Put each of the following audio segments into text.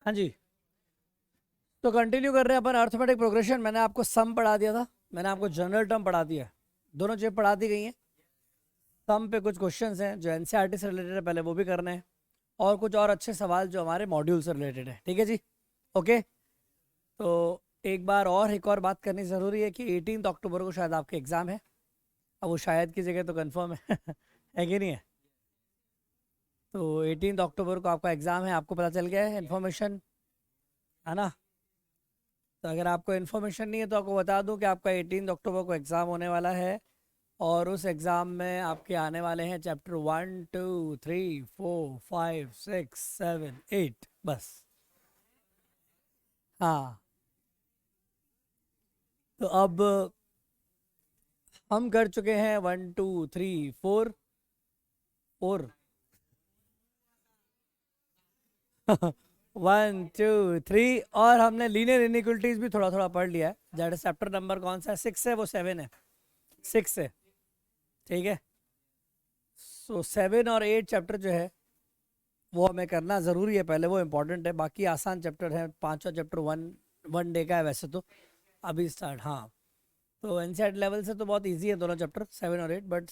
हाँ जी, तो कंटिन्यू कर रहे हैं अपन अर्थमेटिक प्रोग्रेशन। मैंने आपको सम पढ़ा दिया था, मैंने आपको जनरल टर्म पढ़ा दिया है, दोनों चीज़ें पढ़ा दी गई हैं। सम पे कुछ क्वेश्चंस हैं जो एनसीईआरटी से रिलेटेड है, पहले वो भी करने हैं, और कुछ और अच्छे सवाल जो हमारे मॉड्यूल से रिलेटेड है। ठीक है जी, ओके। तो एक और बात करनी ज़रूरी है कि 18 अक्टूबर को शायद आपके एग्ज़ाम है। अब वो शायद की जगह तो कंफर्म है है कि नहीं है? तो 18 अक्टूबर को आपका एग्ज़ाम है, आपको पता चल गया है इन्फॉर्मेशन, है ना? तो अगर आपको इन्फॉर्मेशन नहीं है तो आपको बता दूं कि आपका 18 अक्टूबर को एग्ज़ाम होने वाला है, और उस एग्ज़ाम में आपके आने वाले हैं चैप्टर 1 2 3 4 5 6 7 8, बस। हाँ, तो अब हम कर चुके हैं 1 2 3 4 4 1 2 3, और हमने लीनियर इनइक्वलिटीज भी थोड़ा थोड़ा पढ़ लिया है। दैट इज चैप्टर नंबर कौन सा है? 6 है, वो 7 है, 6 है। ठीक है, सो 7 और 8 चैप्टर जो है वो हमें करना ज़रूरी है, पहले वो इम्पोर्टेंट है। बाकी आसान चैप्टर है, पांचवा चैप्टर वन वन डे का है वैसे तो, अभी स्टार्ट। हाँ, तो एनसीईआरटी लेवल से तो बहुत इजी है दोनों चैप्टर 7 और 8, बट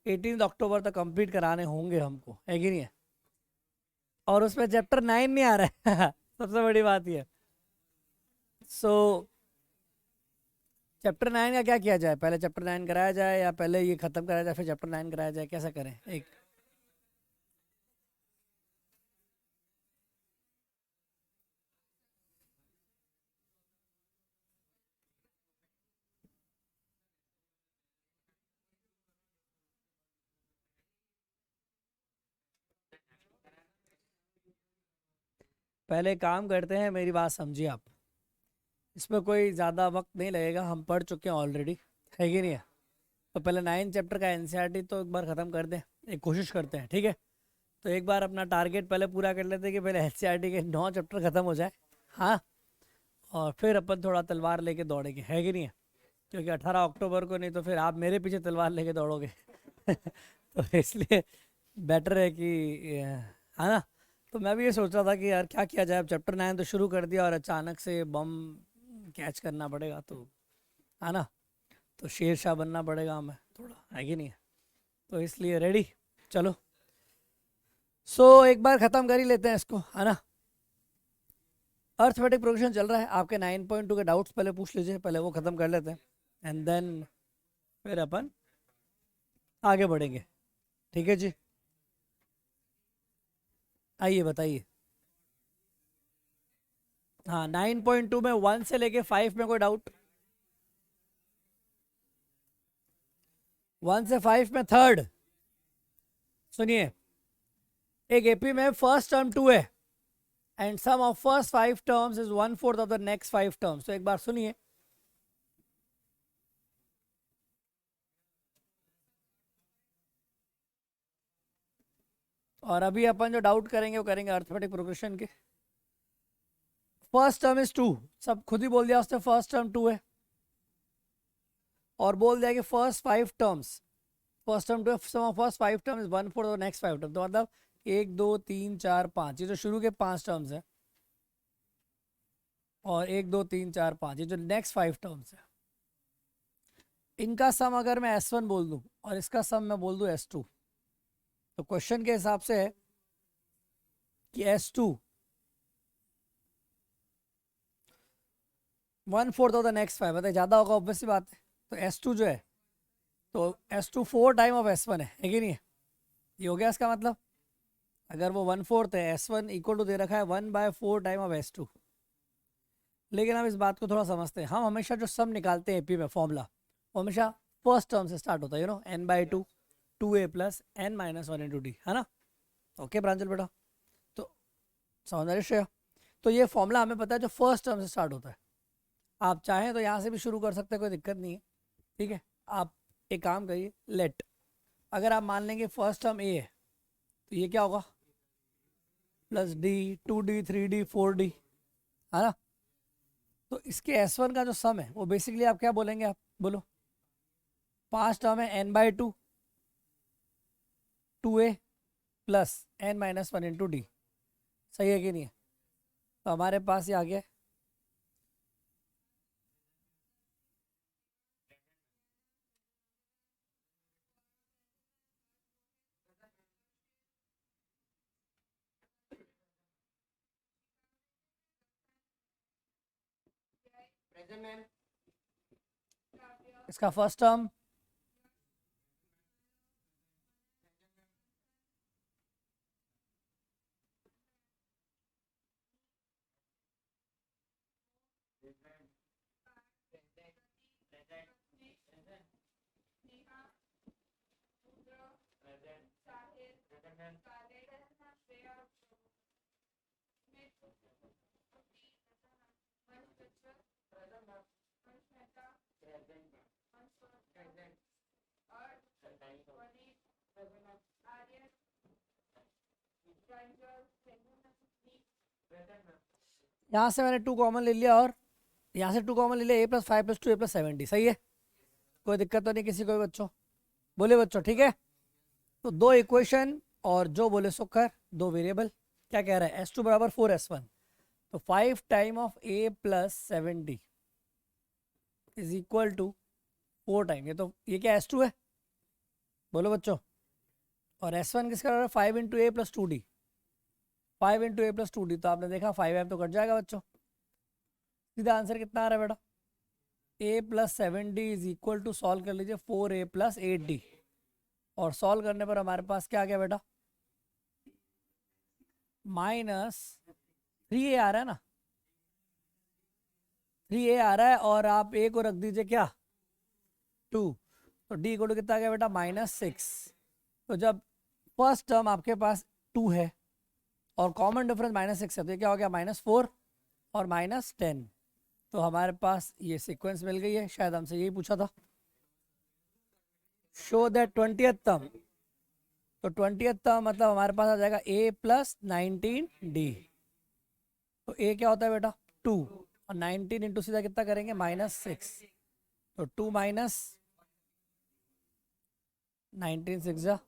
18 अक्टूबर तक कंप्लीट कराने होंगे हमको, है कि नहीं है? और उसमें चैप्टर 9 नहीं आ रहा है सबसे बड़ी बात ये। सो चैप्टर 9 का क्या किया जाए? पहले चैप्टर 9 कराया जाए, या पहले ये खत्म कराया जाए फिर चैप्टर 9 कराया जाए? कैसा करें? एक पहले काम करते हैं, मेरी बात समझिए आप, इसमें कोई ज़्यादा वक्त नहीं लगेगा, हम पढ़ चुके हैं ऑलरेडी, है कि नहीं है? तो पहले 9 चैप्टर का एनसीईआरटी तो एक बार ख़त्म कर दें, एक कोशिश करते हैं, ठीक है? तो एक बार अपना टारगेट पहले पूरा कर लेते हैं कि पहले एनसीईआरटी के 9 चैप्टर ख़त्म हो जाए। हाँ, और फिर अपन थोड़ा तलवार लेके दौड़ेंगे, है कि नहीं है? क्योंकि 18 अक्टूबर को नहीं तो फिर आप मेरे पीछे तलवार लेके दौड़ोगे तो इसलिए बेटर है कि है ना? तो मैं भी ये सोच रहा था कि यार क्या किया जाए। अब चैप्टर 9 तो शुरू कर दिया और अचानक से बम कैच करना पड़ेगा, तो है ना? तो शेर शाह बनना पड़ेगा हमें थोड़ा, है कि नहीं है? तो इसलिए रेडी, चलो। एक बार ख़त्म कर ही लेते हैं इसको, है ना? अर्थमेटिक प्रोग्रेशन चल रहा है, आपके 9.2 के डाउट्स पहले पूछ लीजिए, पहले वो ख़त्म कर लेते हैं, एंड देन फिर अपन आगे बढ़ेंगे। ठीक है जी, आइए बताइए। हाँ, 9.2 में 1 से लेके 5 में कोई डाउट? 1 से 5 में थर्ड, सुनिए, एक एपी में फर्स्ट टर्म 2 है, and sum of first 5 terms is 1/4 of the next 5 terms. तो एक बार सुनिए, और अभी अपन जो डाउट करेंगे वो करेंगे अर्थमेटिक प्रोग्रेशन के। फर्स्ट टर्म इज 2, सब खुद ही बोल दिया उसने, फर्स्ट टर्म 2 है, और बोल दिया कि फर्स्ट टर्म 2 है, sum of first 5 term is 1/4 of the next 5 term. तो मतलब 1 2 3 4 5, ये जो शुरू के 5 टर्म्स है, और 1 2 3 4 5 ये जो नेक्स्ट 5 टर्म्स है, इनका सम अगर मैं S1 बोल दूं और इसका सम मैं बोल दूं S2, तो क्वेश्चन के हिसाब से है कि S2 1/4 ऑफ द नेक्स्ट 5, मतलब ज़्यादा होगा, ऑब्वियसली बात है। तो S2 जो है, तो S2 4 टाइम ऑफ S1 है कि नहीं है? ये हो गया इसका मतलब। अगर वो 1/4 है, S1 इक्वल टू दे रखा है 1/4 टाइम ऑफ S2। लेकिन हम इस बात को थोड़ा समझते हैं, हम हमेशा जो सम निकालते हैं एपी में फॉर्मूला, वो हमेशा फर्स्ट टर्म से स्टार्ट होता है, n/2 2a plus n minus 1 × d, है ना? ओके प्रांजल बेटा, तो समझ रहे श्रेया? तो ये फॉर्मूला हमें पता है जो फर्स्ट टर्म से स्टार्ट होता है। आप चाहें तो यहाँ से भी शुरू कर सकते हैं, कोई दिक्कत नहीं है, ठीक है? आप एक काम करिए, लेट, अगर आप मान लेंगे फर्स्ट टर्म ए है, तो ये क्या होगा? Plus D, 2d 3d 4d, है ना? तो इसके S1 का जो सम है वो बेसिकली आप क्या बोलेंगे? आप बोलो, 5 टर्म है n/2 2a plus n minus 1 × d, सही है कि नहीं है? तो तो हमारे पास ये आ गया इसका फर्स्ट टर्म यहाँ से मैंने 2 कॉमन ले लिया और यहाँ से 2 कॉमन ले लिया, a+5+2 a+70 सही है, कोई दिक्कत तो नहीं किसी को भी बच्चों, बोले बच्चों ठीक है। तो 2 इक्वेशन और जो बोले सो कर, 2 वेरिएबल, क्या कह रहा है S2 बराबर 4S1, तो 5 time of a+70 is equal to 4 time, ये क्या S2 है बोलो बच्चों, और S1 किसका बराबर 5 इंटू a+2d, 5 इंटू a+2d, तो आपने देखा 5m तो कट जाएगा बच्चों, सीधा आंसर कितना आ रहा है बेटा, a+7d is equal to, solve कर लीजिए 4a+8d, और सॉल्व करने पर हमारे पास क्या आ गया बेटा, -3a आ रहा है ना, 3a आ रहा है, और आप a को रख दीजिए क्या 2, तो d को कितना आ गया बेटा -6, तो जब फर्स्ट टर्म आपके पास 2 है और कॉमन डिफरेंस -6 है, तो ये क्या हो गया -4 और -10, तो हमारे पास ये सीक्वेंस मिल गई है, शायद हमसे यही पूछा था, शो दैट 20th टर्म, तो 20th टर्म मतलब हमारे पास आ जाएगा a+19d, तो a क्या होता है बेटा 2, और 19 इंटू सीधा कितना करेंगे -6, तो 2 माइनस 19 6 जा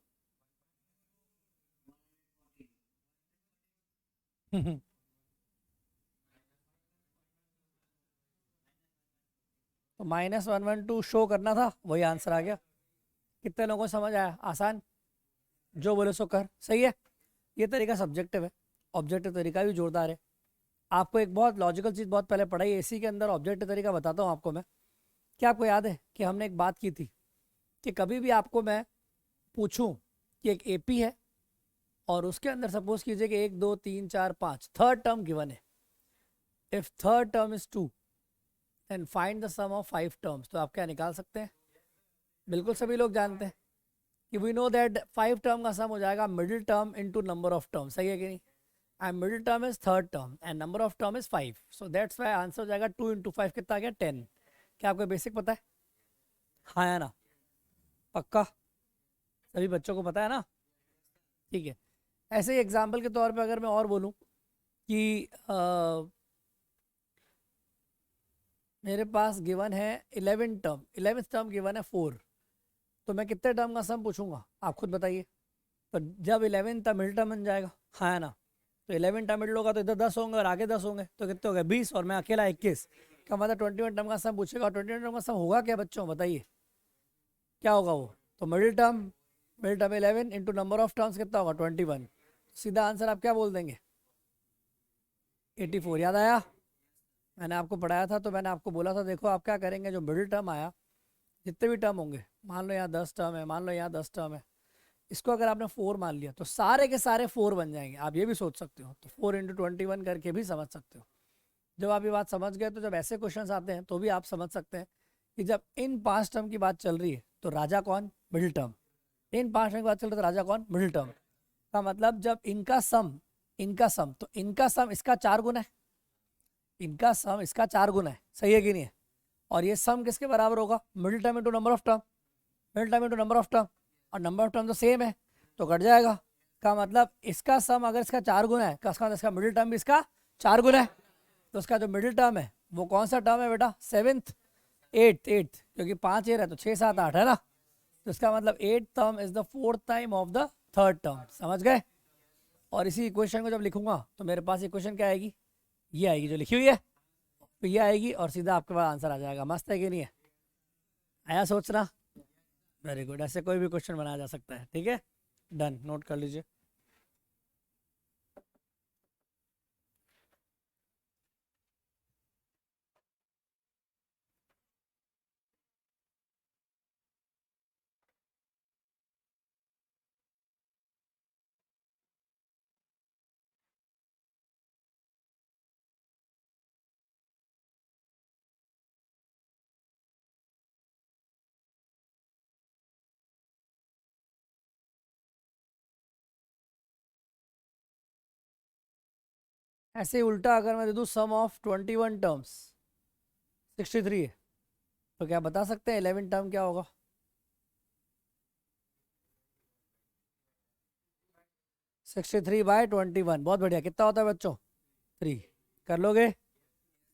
तो -112 शो करना था, वही आंसर आ गया। कितने लोगों को समझ आया, आसान, जो बोले सो कर, सही है। ये तरीका सब्जेक्टिव है, ऑब्जेक्टिव तरीका भी जोरदार है। आपको एक बहुत लॉजिकल चीज़ बहुत पहले पढ़ाई, इसी के अंदर ऑब्जेक्टिव तरीका बताता हूँ आपको मैं। क्या आपको याद है कि हमने एक बात की थी कि कभी भी आपको मैं पूछूं कि एक एपी है और उसके अंदर सपोज कीजिए कि 1 2 3 4 5 थर्ड टर्म गिवन है, if third term is 2 and find the sum of 5 terms, तो आप क्या निकाल सकते हैं, बिल्कुल सभी लोग जानते हैं कि वी नो दैट 5 टर्म का सम हो जाएगा middle term into number of term, सही है कि नहीं, and middle term is third term and number of term is 5, so that's why answer हो जाएगा 2 इंटू 5 कितना आ गया 10। क्या आपको बेसिक पता है, हाँ या ना, पक्का सभी बच्चों को पता है ना, ठीक है। ऐसे ही एग्जाम्पल के तौर पे अगर मैं और बोलूँ कि मेरे पास गिवन है 11 टर्म, 11th टर्म गिवन है 4, तो मैं कितने टर्म का सम पूछूंगा आप खुद बताइए, तो जब 11 टर्म मिडिल टर्म बन जाएगा, हाँ है ना, तो 11 टर्म मिडिल होगा तो इधर 10 होंगे और आगे 10 होंगे, तो कितने हो गए 20, और मैं अकेला 21, का मतलब 21 टर्म का सम पूछेगा, और 21 टर्म का सम होगा क्या बच्चों बताइए, क्या होगा वो, तो middle term 11 into number of terms कितना होगा 21, सीधा आंसर आप क्या बोल देंगे 84। याद आया, मैंने आपको पढ़ाया था, तो मैंने आपको बोला था देखो आप क्या करेंगे, जो मिडिल टर्म आया, जितने भी टर्म होंगे, मान लो यहाँ 10 टर्म है, मान लो यहाँ 10 टर्म है, इसको अगर आपने 4 मान लिया तो सारे के सारे 4 बन जाएंगे, आप ये भी सोच सकते हो, तो 4 इंटू 21 करके भी समझ सकते हो। जब आप ये बात समझ गए, तो जब ऐसे क्वेश्चन आते हैं तो भी आप समझ सकते हैं कि जब इन 5 टर्म की बात चल रही है तो राजा कौन, मिडिल टर्म, इन 5 टर्म की बात चल रही है तो राजा कौन, मिडिल टर्म, का मतलब जब इनका सम तो इनका सम इसका 4 गुना है, इनका सम इसका 4 गुना है, सही है कि नहीं है, और ये सम किसके बराबर होगा, middle term into number of term, middle term into number of term, और नंबर ऑफ टर्म तो सेम है तो कट जाएगा, का मतलब इसका सम अगर इसका 4 गुना है, इसका मतलब इसका मिडिल टर्म भी इसका 4 गुना है, तो उसका जो मिडिल टर्म है वो कौन सा टर्म है बेटा, 7th 8th, क्योंकि 5 एयर है तो 6 7 8 है ना, तो इसका मतलब 8th term is the 4th time of the third term, समझ गए। और इसी इक्वेशन को जब लिखूंगा तो मेरे पास इक्वेशन क्या आएगी, ये आएगी जो लिखी हुई है, तो ये आएगी और सीधा आपके पास आंसर आ जाएगा। मस्त है कि नहीं है? आया सोचना? Very good. ऐसे कोई भी क्वेश्चन बनाया जा सकता है। ठीक है, डन, नोट कर लीजिए। ऐसे ही उल्टा अगर मैं दे दूँ सम ऑफ 21 टर्म्स 63 है, तो क्या बता सकते हैं 11 टर्म क्या होगा? 63/21। बहुत बढ़िया। कितना होता है बच्चों? 3। कर लोगे?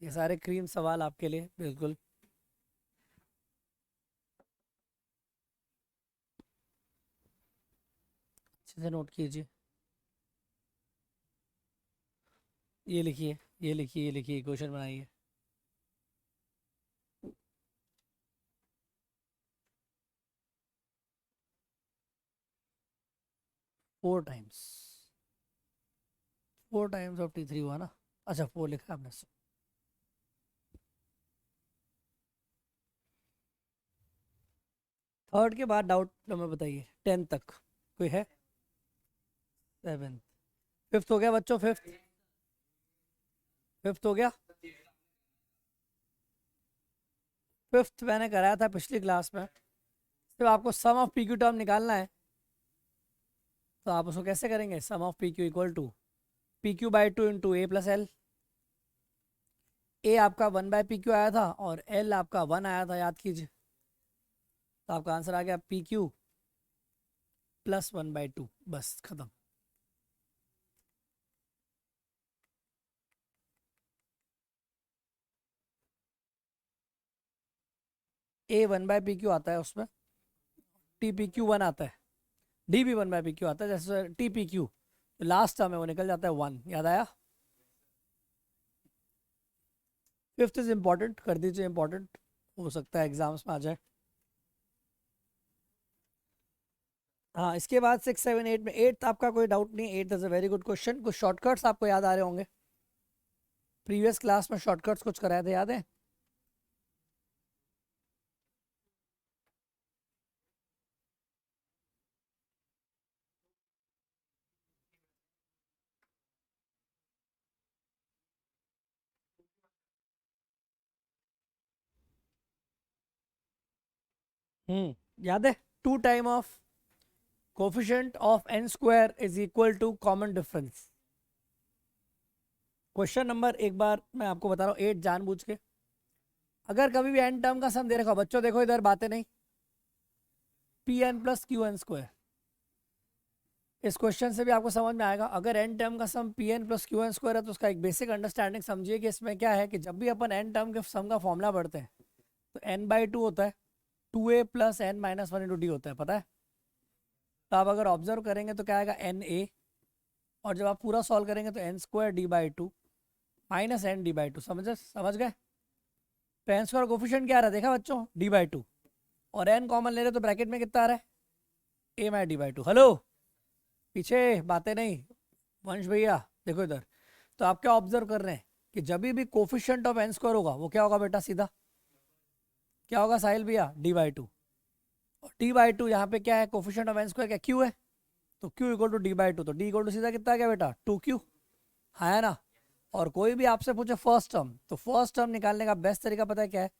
ये सारे क्रीम सवाल आपके लिए बिल्कुल। अच्छे से नोट कीजिए। ये लिखिए, ये लिखिए, ये लिखिए, क्वेश्चन बनाइए। Four times, 4 times of T3 हुआ ना? अच्छा 4 लिखा आपने। थर्ड के बाद डाउट नंबर बताइए, 10 तक कोई है? 7। फिफ्थ हो गया बच्चों? फिफ्थ हो गया? फिफ्थ मैंने कराया था पिछली क्लास में। तो आपको sum of p q term निकालना है, तो आप उसको कैसे करेंगे? Sum of p q equal to PQ/2 into a plus l. A आपका 1/PQ आया था और एल आपका 1 आया था, याद कीजिए। तो आपका आंसर आ गया PQ प्लस 1/2। बस खत्म। ए 1/PQ आता है उसमें, TPQ 1 आता है, डी भी 1/PQ आता है। जैसे TPQ लास्ट टर्म है वो निकल जाता है 1। याद आया? फिफ्थ इज इंपॉर्टेंट, कर दीजिए इंपॉर्टेंट, हो सकता है एग्जाम्स में आ जाए। हाँ, इसके बाद 6, 7, 8 में, 8 आपका कोई डाउट नहीं। 8 is a very good question. कुछ शॉर्टकट्स आपको याद आ रहे होंगे, प्रीवियस क्लास में शॉर्टकट्स कुछ कराए थे, याद है? याद है? 2 time of coefficient of n square is equal to common difference. Question number एक बार मैं आपको बता रहा हूँ, 8 जानबूझ के। अगर कभी भी n टर्म का सम दे रखा हो, बच्चों देखो इधर बातें नहीं, Pn प्लस QN स्क्वायर, इस क्वेश्चन से भी आपको समझ में आएगा। अगर n टर्म का सम Pn प्लस QN स्क्वायर है, तो उसका एक बेसिक अंडरस्टैंडिंग समझिए कि इसमें क्या है कि जब भी अपन n टर्म के सम का फॉर्मूला पढ़ते हैं तो n/2 होता है, 2a plus n-1 into D होता है, पता है? तो आप अगर ऑब्जर्व करेंगे तो क्या आएगा? Na, और जब आप पूरा सॉल्व करेंगे तो n² d/2 माइनस n/d/2। समझ गए? तो n स्क्वायर कोफिशिएंट क्या आ रहा है देखा बच्चों? d/2, और n कॉमन ले रहे तो ब्रैकेट में कितना आ रहा है? a/d/2। हेलो, पीछे बातें नहीं, वंश भैया देखो इधर। तो आप क्या ऑब्जर्व कर रहे हैं कि जब भी कोफिशिएंट ऑफ n स्क्वायर होगा वो क्या होगा बेटा? सीधा क्या होगा साहिल भैया? d/2। और d/2 यहाँ पे क्या है? कोफिशिएंट ऑफ n स्क्वायर क्या? q है। तो q इक्वल टू d/2, तो d इक्वल टू सीधा कितना आ गया बेटा? 2q। हाँ है ना? और कोई भी आपसे पूछे फर्स्ट टर्म, तो फर्स्ट टर्म निकालने का बेस्ट तरीका पता है क्या है?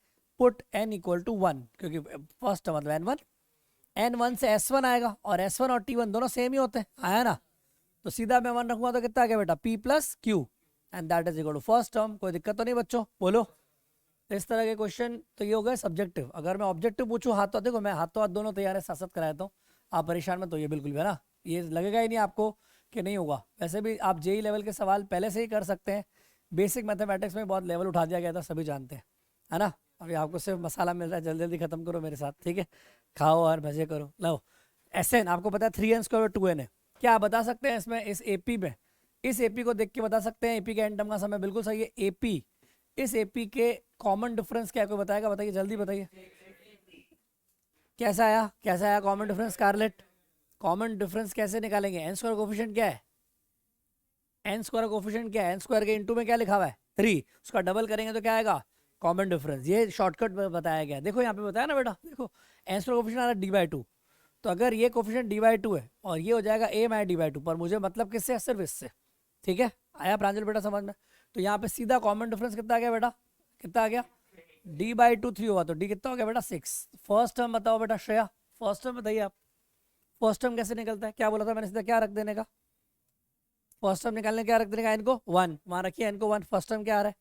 पुट n इक्वल टू 1, क्योंकि फर्स्ट टर्म मतलब n1, n1 से s1 आएगा, और s1 और t1 दोनों सेम ही होते हैं, आया ना? तो सीधा मैं 1 रखूंगा तो कितना आ गया बेटा? p plus Q, and that is equal to first term. कोई दिक्कत तो नहीं बच्चों? बोलो। तो इस तरह के क्वेश्चन तो ये हो गए सब्जेक्टिव। अगर मैं ऑब्जेक्टिव पूछूं, हाथ तो देखो, मैं हाथ तो हाथ दोनों तैयार है, साथ साथ कराया तो आप परेशान मत होइए बिल्कुल भी, है ना? ये लगेगा ही नहीं आपको कि नहीं होगा। वैसे भी आप जेई लेवल के सवाल पहले से ही कर सकते हैं, बेसिक मैथमेटिक्स में बहुत लेवल उठा दिया गया था, सभी जानते हैं, है ना? अभी आपको सिर्फ मसाला मिल रहा है, जल्दी जल्दी खत्म करो मेरे साथ, ठीक है? खाओ और मजे करो। लो, SN आपको पता है 3n² 2n है। क्या आप बता सकते हैं इसमें, इस AP में इस एपी को देख के बता सकते हैं एपी के एंड टर्म का समय बिल्कुल सही है। एपी, इस एपी के कॉमन डिफरेंस क्या है, कोई बताएगा? बताइए जल्दी बताइए। कैसा आया, कैसा आया कॉमन डिफरेंस स्कारलेट? कॉमन डिफरेंस कैसे निकालेंगे? एन स्क्वायर कोफिशिएंट क्या है? एन स्क्वायर कोफिशिएंट क्या है? एन स्क्वायर के इनटू में क्या लिखा हुआ है? 3, उसका डबल करेंगे तो क्या आएगा? Common difference. ये शॉर्टकट में बताया गया, देखो यहाँ पे बताया ना बेटा, देखो एन स्क्वायर कोफिशिएंट आ रहा है d/2, तो अगर ये कोफिशिएंट d/2 है और ये हो जाएगा a माइनस d/2, पर मुझे मतलब किससे है? सिर्फ इससे। ठीक है, आया प्रांजल बेटा समझ में? तो यहाँ पे सीधा कॉमन डिफरेंस कितना आ गया बेटा? कितना आ गया? d/2 3 हुआ तो d कितना हो गया बेटा? 6। फर्स्ट टर्म बताओ बेटा श्रेया, फर्स्ट टर्म बताइए आप। फर्स्ट टर्म कैसे निकलता है? क्या बोला था मैंने? सीधा क्या रख देने का? फर्स्ट टर्म निकालने क्या रख देने का? इनको 1 वहां रखिए, इनको 1। फर्स्ट टर्म क्या आ रहा है?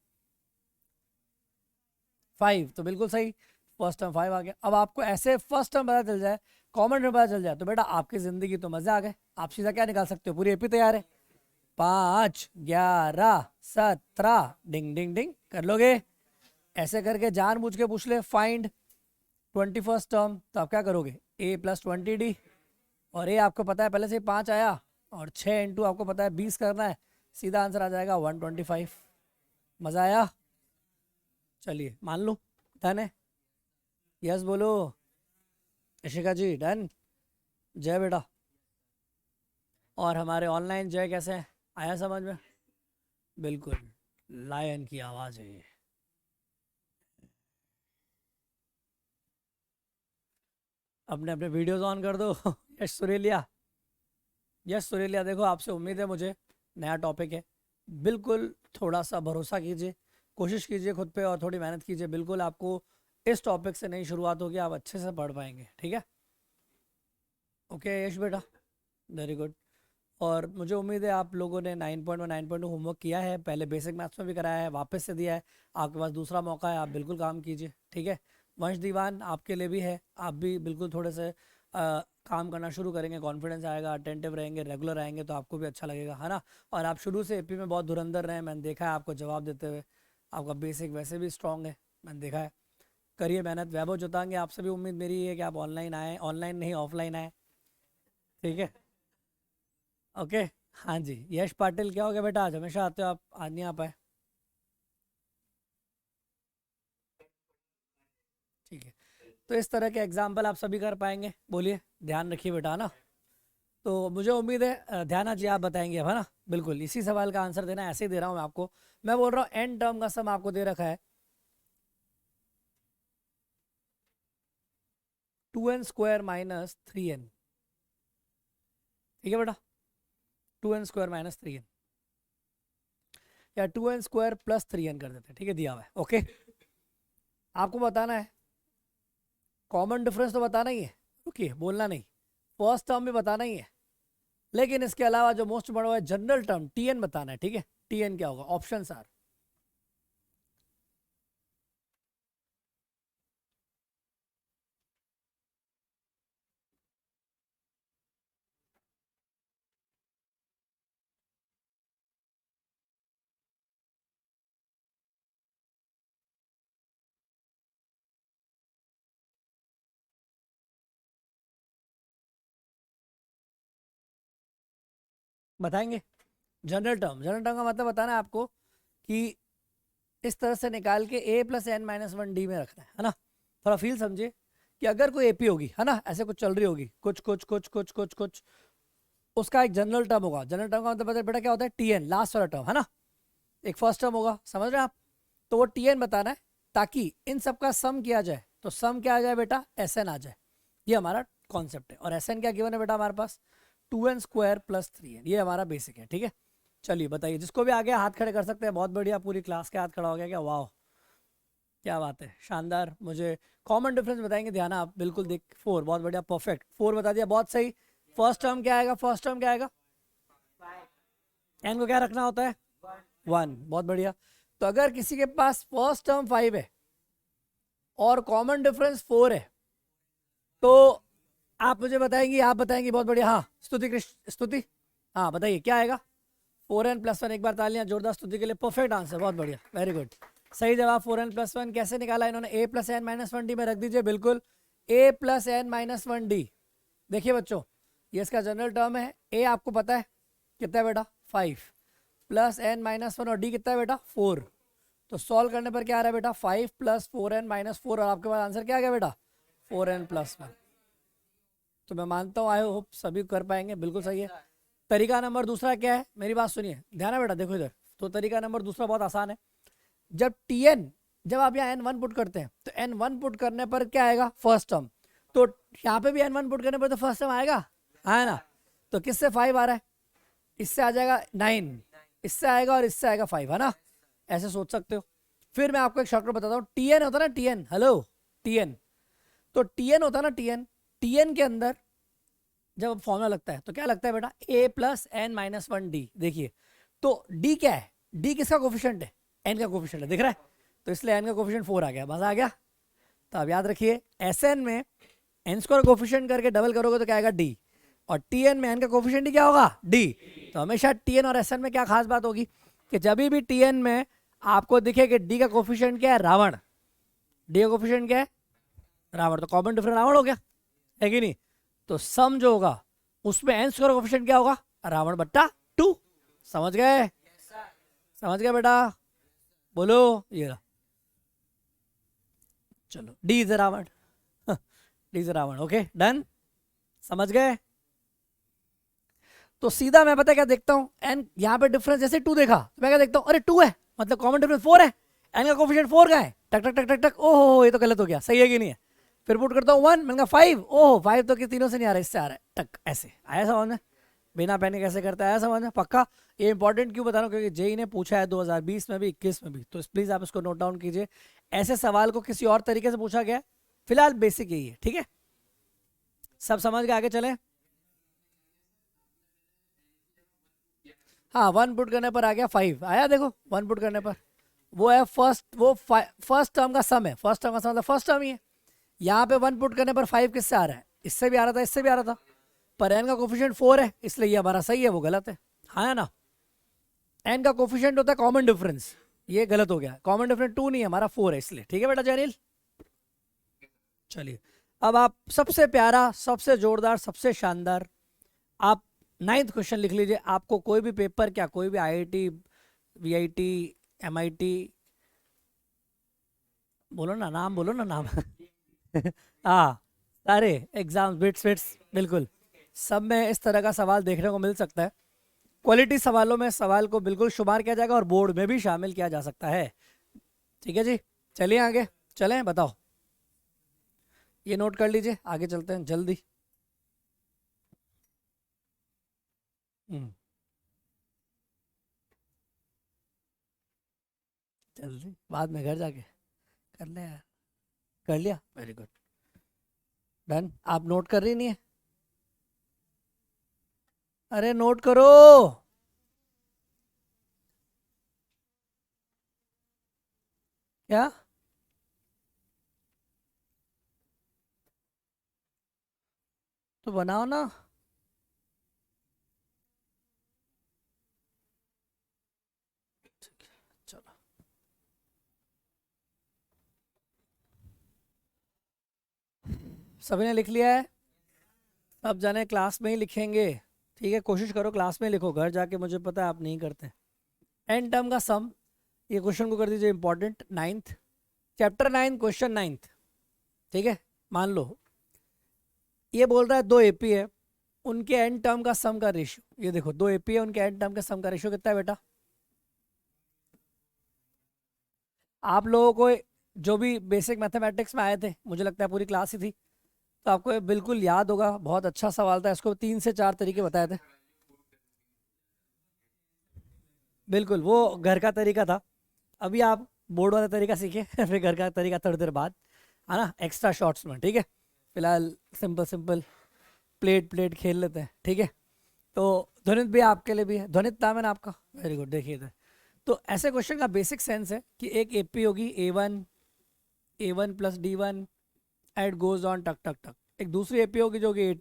5, तो बिल्कुल सही, फर्स्ट टर्म 5 आ गया। अब आपको ऐसे फर्स्ट टर्म पता चल जाए, कॉमन टर्म पता चल जाए, तो बेटा आपकी जिंदगी तो मजे आ गए। आप सीधा क्या निकाल सकते हो? पूरी एपी तैयार है। 5 11 17, डिंग डिंग डिंग कर लोगे। ऐसे करके जानबूझ के पूछ ले फाइंड 21st टर्म, तो आप क्या करोगे? a + 20d, और a आपको पता है पहले से ही 5 आया, और 6 इंटू आपको पता है 20 करना है, सीधा आंसर आ जाएगा 125। मजा आया? चलिए मान लो डन है। यस बोलो इशिका जी, डन। जय बेटा। और हमारे ऑनलाइन जय कैसे हैं? आया समझ में? बिल्कुल, लायन की आवाज है ये। अपने अपने वीडियोस ऑन कर दो। यश सुरेलिया, यश सुरेलिया, देखो आपसे उम्मीद है मुझे, नया टॉपिक है, बिल्कुल थोड़ा सा भरोसा कीजिए, कोशिश कीजिए खुद पे और थोड़ी मेहनत कीजिए। बिल्कुल आपको इस टॉपिक से नई शुरुआत होगी, आप अच्छे से पढ़ पाएंगे। ठीक है, ओके यश बेटा, वेरी गुड। और मुझे उम्मीद है आप लोगों ने 9.1 9.2 होमवर्क किया है, पहले बेसिक मैथ्स में भी कराया है, वापस से दिया है, आपके पास दूसरा मौका है, आप बिल्कुल काम कीजिए। ठीक है, वंश दीवान आपके लिए भी है, आप भी बिल्कुल थोड़े से काम करना शुरू करेंगे, कॉन्फिडेंस आएगा, अटेंटिव रहेंगे, रेगुलर आएंगे, तो आपको भी अच्छा लगेगा, है ना। और आप शुरू से एपी में बहुत धुरंधर रहे, मैंने देखा है आपको जवाब देते हुए, आपका बेसिक वैसे भी स्ट्रांग है, मैंने देखा है। करिए मेहनत। वैभव जोतांगे, आपसे भी उम्मीद मेरी है कि आप ऑनलाइन आए, ऑनलाइन नहीं ऑफलाइन आए। ठीक है, ओके। हाँ जी, यश पाटिल क्या हो गया बेटा? आज हमेशा आते हो आप, आज नहीं आ पाए। ठीक है, तो इस तरह के एग्जाम्पल आप सभी कर पाएंगे, बोलिए, ध्यान रखिए बेटा, है ना। तो मुझे उम्मीद है ध्यान जी आप बताएंगे अब, है ना। बिल्कुल इसी सवाल का आंसर देना, ऐसे ही दे रहा हूँ मैं आपको। मैं बोल रहा हूँ एन टर्म का सम आपको दे रखा है 2n² - 3n। ठीक है बेटा, 2n² - 3n, या 2n² + 3n कर देते हैं। ठीक है, दिया हुआ है, ओके। आपको बताना है, कॉमन डिफरेंस तो बताना ही है, रुकिए बोलना नहीं, फर्स्ट टर्म भी बताना ही है, लेकिन इसके अलावा जो मोस्ट बड़ा है जनरल टर्म टीएन बताना है। ठीक है, टीएन क्या होगा? ऑप्शन आर बताएंगे। जनरल टर्म, जनरल टर्म का मतलब बताना है आपको कि इस तरह से निकाल के a + n-1d में रखना है ना। थोड़ा फील समझिए कि अगर कोई एपी होगी, है ना, ऐसे कुछ चल रही होगी, कुछ कुछ कुछ कुछ कुछ कुछ, उसका एक जनरल टर्म होगा। जनरल टर्म का मतलब बेटा क्या होता है? टीएन, लास्ट वाला टर्म, है ना। एक फर्स्ट टर्म होगा, समझ रहे हैं आप? तो वो टीएन बताना है, ताकि इन सब का सम किया जाए, तो सम क्या आ जाए बेटा? एसएन आ जाए। ये हमारा कॉन्सेप्ट है। और एसएन क्या गिवन है बेटा हमारे पास? 2n² + 3n, ये हमारा बेसिक है। ठीक है, चलिए बताइए, जिसको भी आगे हाथ खड़े कर सकते हैं, बहुत बढ़िया, पूरी क्लास के हाथ खड़ा हो गया क्या? वाह, क्या बात है, शानदार। मुझे कॉमन डिफरेंस बताएंगे, ध्यान आप बिल्कुल देख। 4, बहुत बढ़िया, परफेक्ट, 4 बता दिया, बहुत सही। फर्स्ट टर्म क्या आएगा? फर्स्ट टर्म क्या आएगा? एन को क्या रखना होता है? 1, बहुत बढ़िया। तो अगर किसी के पास फर्स्ट टर्म 5 है और कॉमन डिफरेंस 4 है, तो आप मुझे बताएंगी, आप बताएंगी, बहुत बढ़िया। हाँ स्तुति, कृष्ण स्तुति, हाँ बताइए क्या आएगा? 4n + 1, एक बार तालियां जोरदार स्तुति के लिए, परफेक्ट आंसर, बहुत बढ़िया, वेरी गुड, सही जवाब। 4n + 1 कैसे निकाला इन्होंने? a + n-1d में रख दीजिए, बिल्कुल a + n-1d। देखिए बच्चों, ये इसका जनरल टर्म है, a आपको पता है कितना है बेटा? 5। प्लस एन माइनस वन और डी कितना है बेटा 4। तो सॉल्व करने पर क्या आ रहा है बेटा 5 प्लस 4n माइनस 4 और आपके पास आंसर क्या आ गया बेटा 4n प्लस 1। तो मैं मानता हूँ आई होप सभी कर पाएंगे, बिल्कुल सही है। तरीका नंबर दूसरा क्या है, मेरी बात सुनिए ध्यान है बेटा, देखो इधर। तो तरीका नंबर दूसरा बहुत आसान है। जब tn, जब आप यहाँ n1 पुट करते हैं तो n1 पुट करने पर क्या आएगा फर्स्ट टर्म, तो यहाँ पे भी n1 पुट करने पर तो फर्स्ट टर्म आएगा, है ना। तो किससे 5 आ रहा है, इससे आ जाएगा 9, इससे आएगा और इससे आएगा 5, है ना। ऐसे सोच सकते हो। फिर मैं आपको एक शॉर्टकट बताता हूँ, tn होता है ना tn, हेलो tn, तो tn होता है ना tn के अंदर जब फॉर्मूला लगता है तो क्या लगता है बेटा a plus N minus 1 D. देखिए तो d क्या है, d किसका कोफिशिएंट है, n का कोफिशिएंट है, दिख रहा है। तो इसलिए n का कोफिशिएंट 4 आ गया, मजा आ गया। तो अब याद रखिए Sn में n स्क्वायर कोफिशिएंट करके डबल करोगे तो क्या आएगा d, और Tn में n का कोफिशिएंट ही क्या होगा d। तो हमेशा Tn और Sn में क्या खास बात होगी कि जब भी Tn में आपको दिखे कि d का कोफिशिएंट क्या है रावण, d का कोफिशिएंट क्या है रावण, तो कॉमन डिफरेंस रावण हो गया, है कि नहीं। तो सम जो होगा उसमें n स्क्वायर कोफिशिएंट क्या होगा रावण बट्टा 2। समझ गए, समझ गए बेटा, बोलो ये रहा। चलो D is Ravan, D is Ravan, okay done, समझ गए। तो सीधा मैं पता क्या देखता हूँ, एन यहाँ पे डिफरेंस जैसे 2 देखा तो मैं क्या देखता हूँ, अरे 2 है मतलब कॉमन डिफरेंस 4 है, एन का कोफिशिएंट 4 का है, टक टक टक टक टक, ओहो ये तो गलत हो गया, सही है कि नहीं है। फिर पुट करता हूँ 1, मैंने कहा 5, ओहो 5 तो कि तीनों से नहीं आ रहा, इससे आ रहा है, टक ऐसे आया समझ में, बिना पेन के कैसे करता है, आया समझ में पक्का। ये इंपॉर्टेंट क्यों बता रहा हूँ, क्योंकि जेई ने पूछा है 2020 में भी 21 में भी, तो प्लीज आप इसको नोट डाउन कीजिए। ऐसे सवाल को किसी और तरीके से पूछा गया है, फिलहाल बेसिक यही है, ठीक है। सब समझ के आगे चले। हाँ 1 पुट करने पर आ गया 5, आया देखो 1 पुट करने पर, वो है फर्स्ट, वो फर्स्ट टर्म का सम है, फर्स्ट टर्म का सम मतलब फर्स्ट टर्म ही है। यहाँ पे 1 पुट करने पर 5 किससे आ रहा है, इससे भी आ रहा था, इससे भी आ रहा था, पर एन का कोफिशिएंट 4 है इसलिए ये हमारा सही है, वो गलत है, हाँ ना। एन का कोफिशिएंट होता है कॉमन डिफरेंस, ये गलत हो गया, कॉमन डिफरेंस 2 नहीं है हमारा 4 है, इसलिए ठीक है बेटा जयनील। चलिए अब आप सबसे प्यारा, सबसे जोरदार, सबसे शानदार, आप 9th क्वेश्चन लिख लीजिए। आपको कोई भी पेपर, क्या कोई भी आईआईटी, वीआईटी, एमआईटी, बोलो ना नाम, बोलो ना नाम हाँ सारे एग्जाम्स बिट्स बिट्स बिल्कुल सब में इस तरह का सवाल देखने को मिल सकता है। क्वालिटी सवालों में सवाल को बिल्कुल शुमार किया जाएगा और बोर्ड में भी शामिल किया जा सकता है, ठीक है जी। चलिए आगे चलें, बताओ, ये नोट कर लीजिए, आगे चलते हैं जल्दी। जल्दी बाद में घर जाके कर ले यार, कर लिया, वेरी गुड डन। आप नोट कर रही नहीं है, अरे नोट करो, क्या तो बनाओ ना। चलो सभी ने लिख लिया है, अब जाने क्लास में ही लिखेंगे, ठीक है। कोशिश करो क्लास में लिखो, घर जाके मुझे पता है आप नहीं करते। एन टर्म का सम, ये क्वेश्चन को कर दीजिए important, 9th chapter 9 question 9th, ठीक है। मान लो ये बोल रहा है 2 एपी है, उनके एन टर्म का सम का रेशियो, ये देखो 2 एपी है, उनके एन टर्म का सम का रेशियो कितना है बेटा। आप लोगों को जो भी बेसिक मैथमेटिक्स में आए थे, मुझे लगता है पूरी क्लास ही थी, तो आपको ये बिल्कुल याद होगा, बहुत अच्छा सवाल था, इसको 3 से 4 तरीके बताए थे, बिल्कुल वो घर का तरीका था। अभी आप बोर्ड वाला तरीका सीखे फिर घर का तरीका थोड़ी देर बाद, है ना, एक्स्ट्रा शॉर्ट्स में, ठीक है। फिलहाल सिंपल सिंपल प्लेट प्लेट खेल लेते हैं, ठीक है। तो ध्वनित भी आपके लिए भी है, ध्वनित नाम है ना आपका, वेरी गुड, देखिए इधर। तो ऐसे क्वेश्चन का बेसिक सेंस है कि एक एपी होगी a one plus d one it goes on टक टक टक, एक दूसरी एपी होगी जो कि a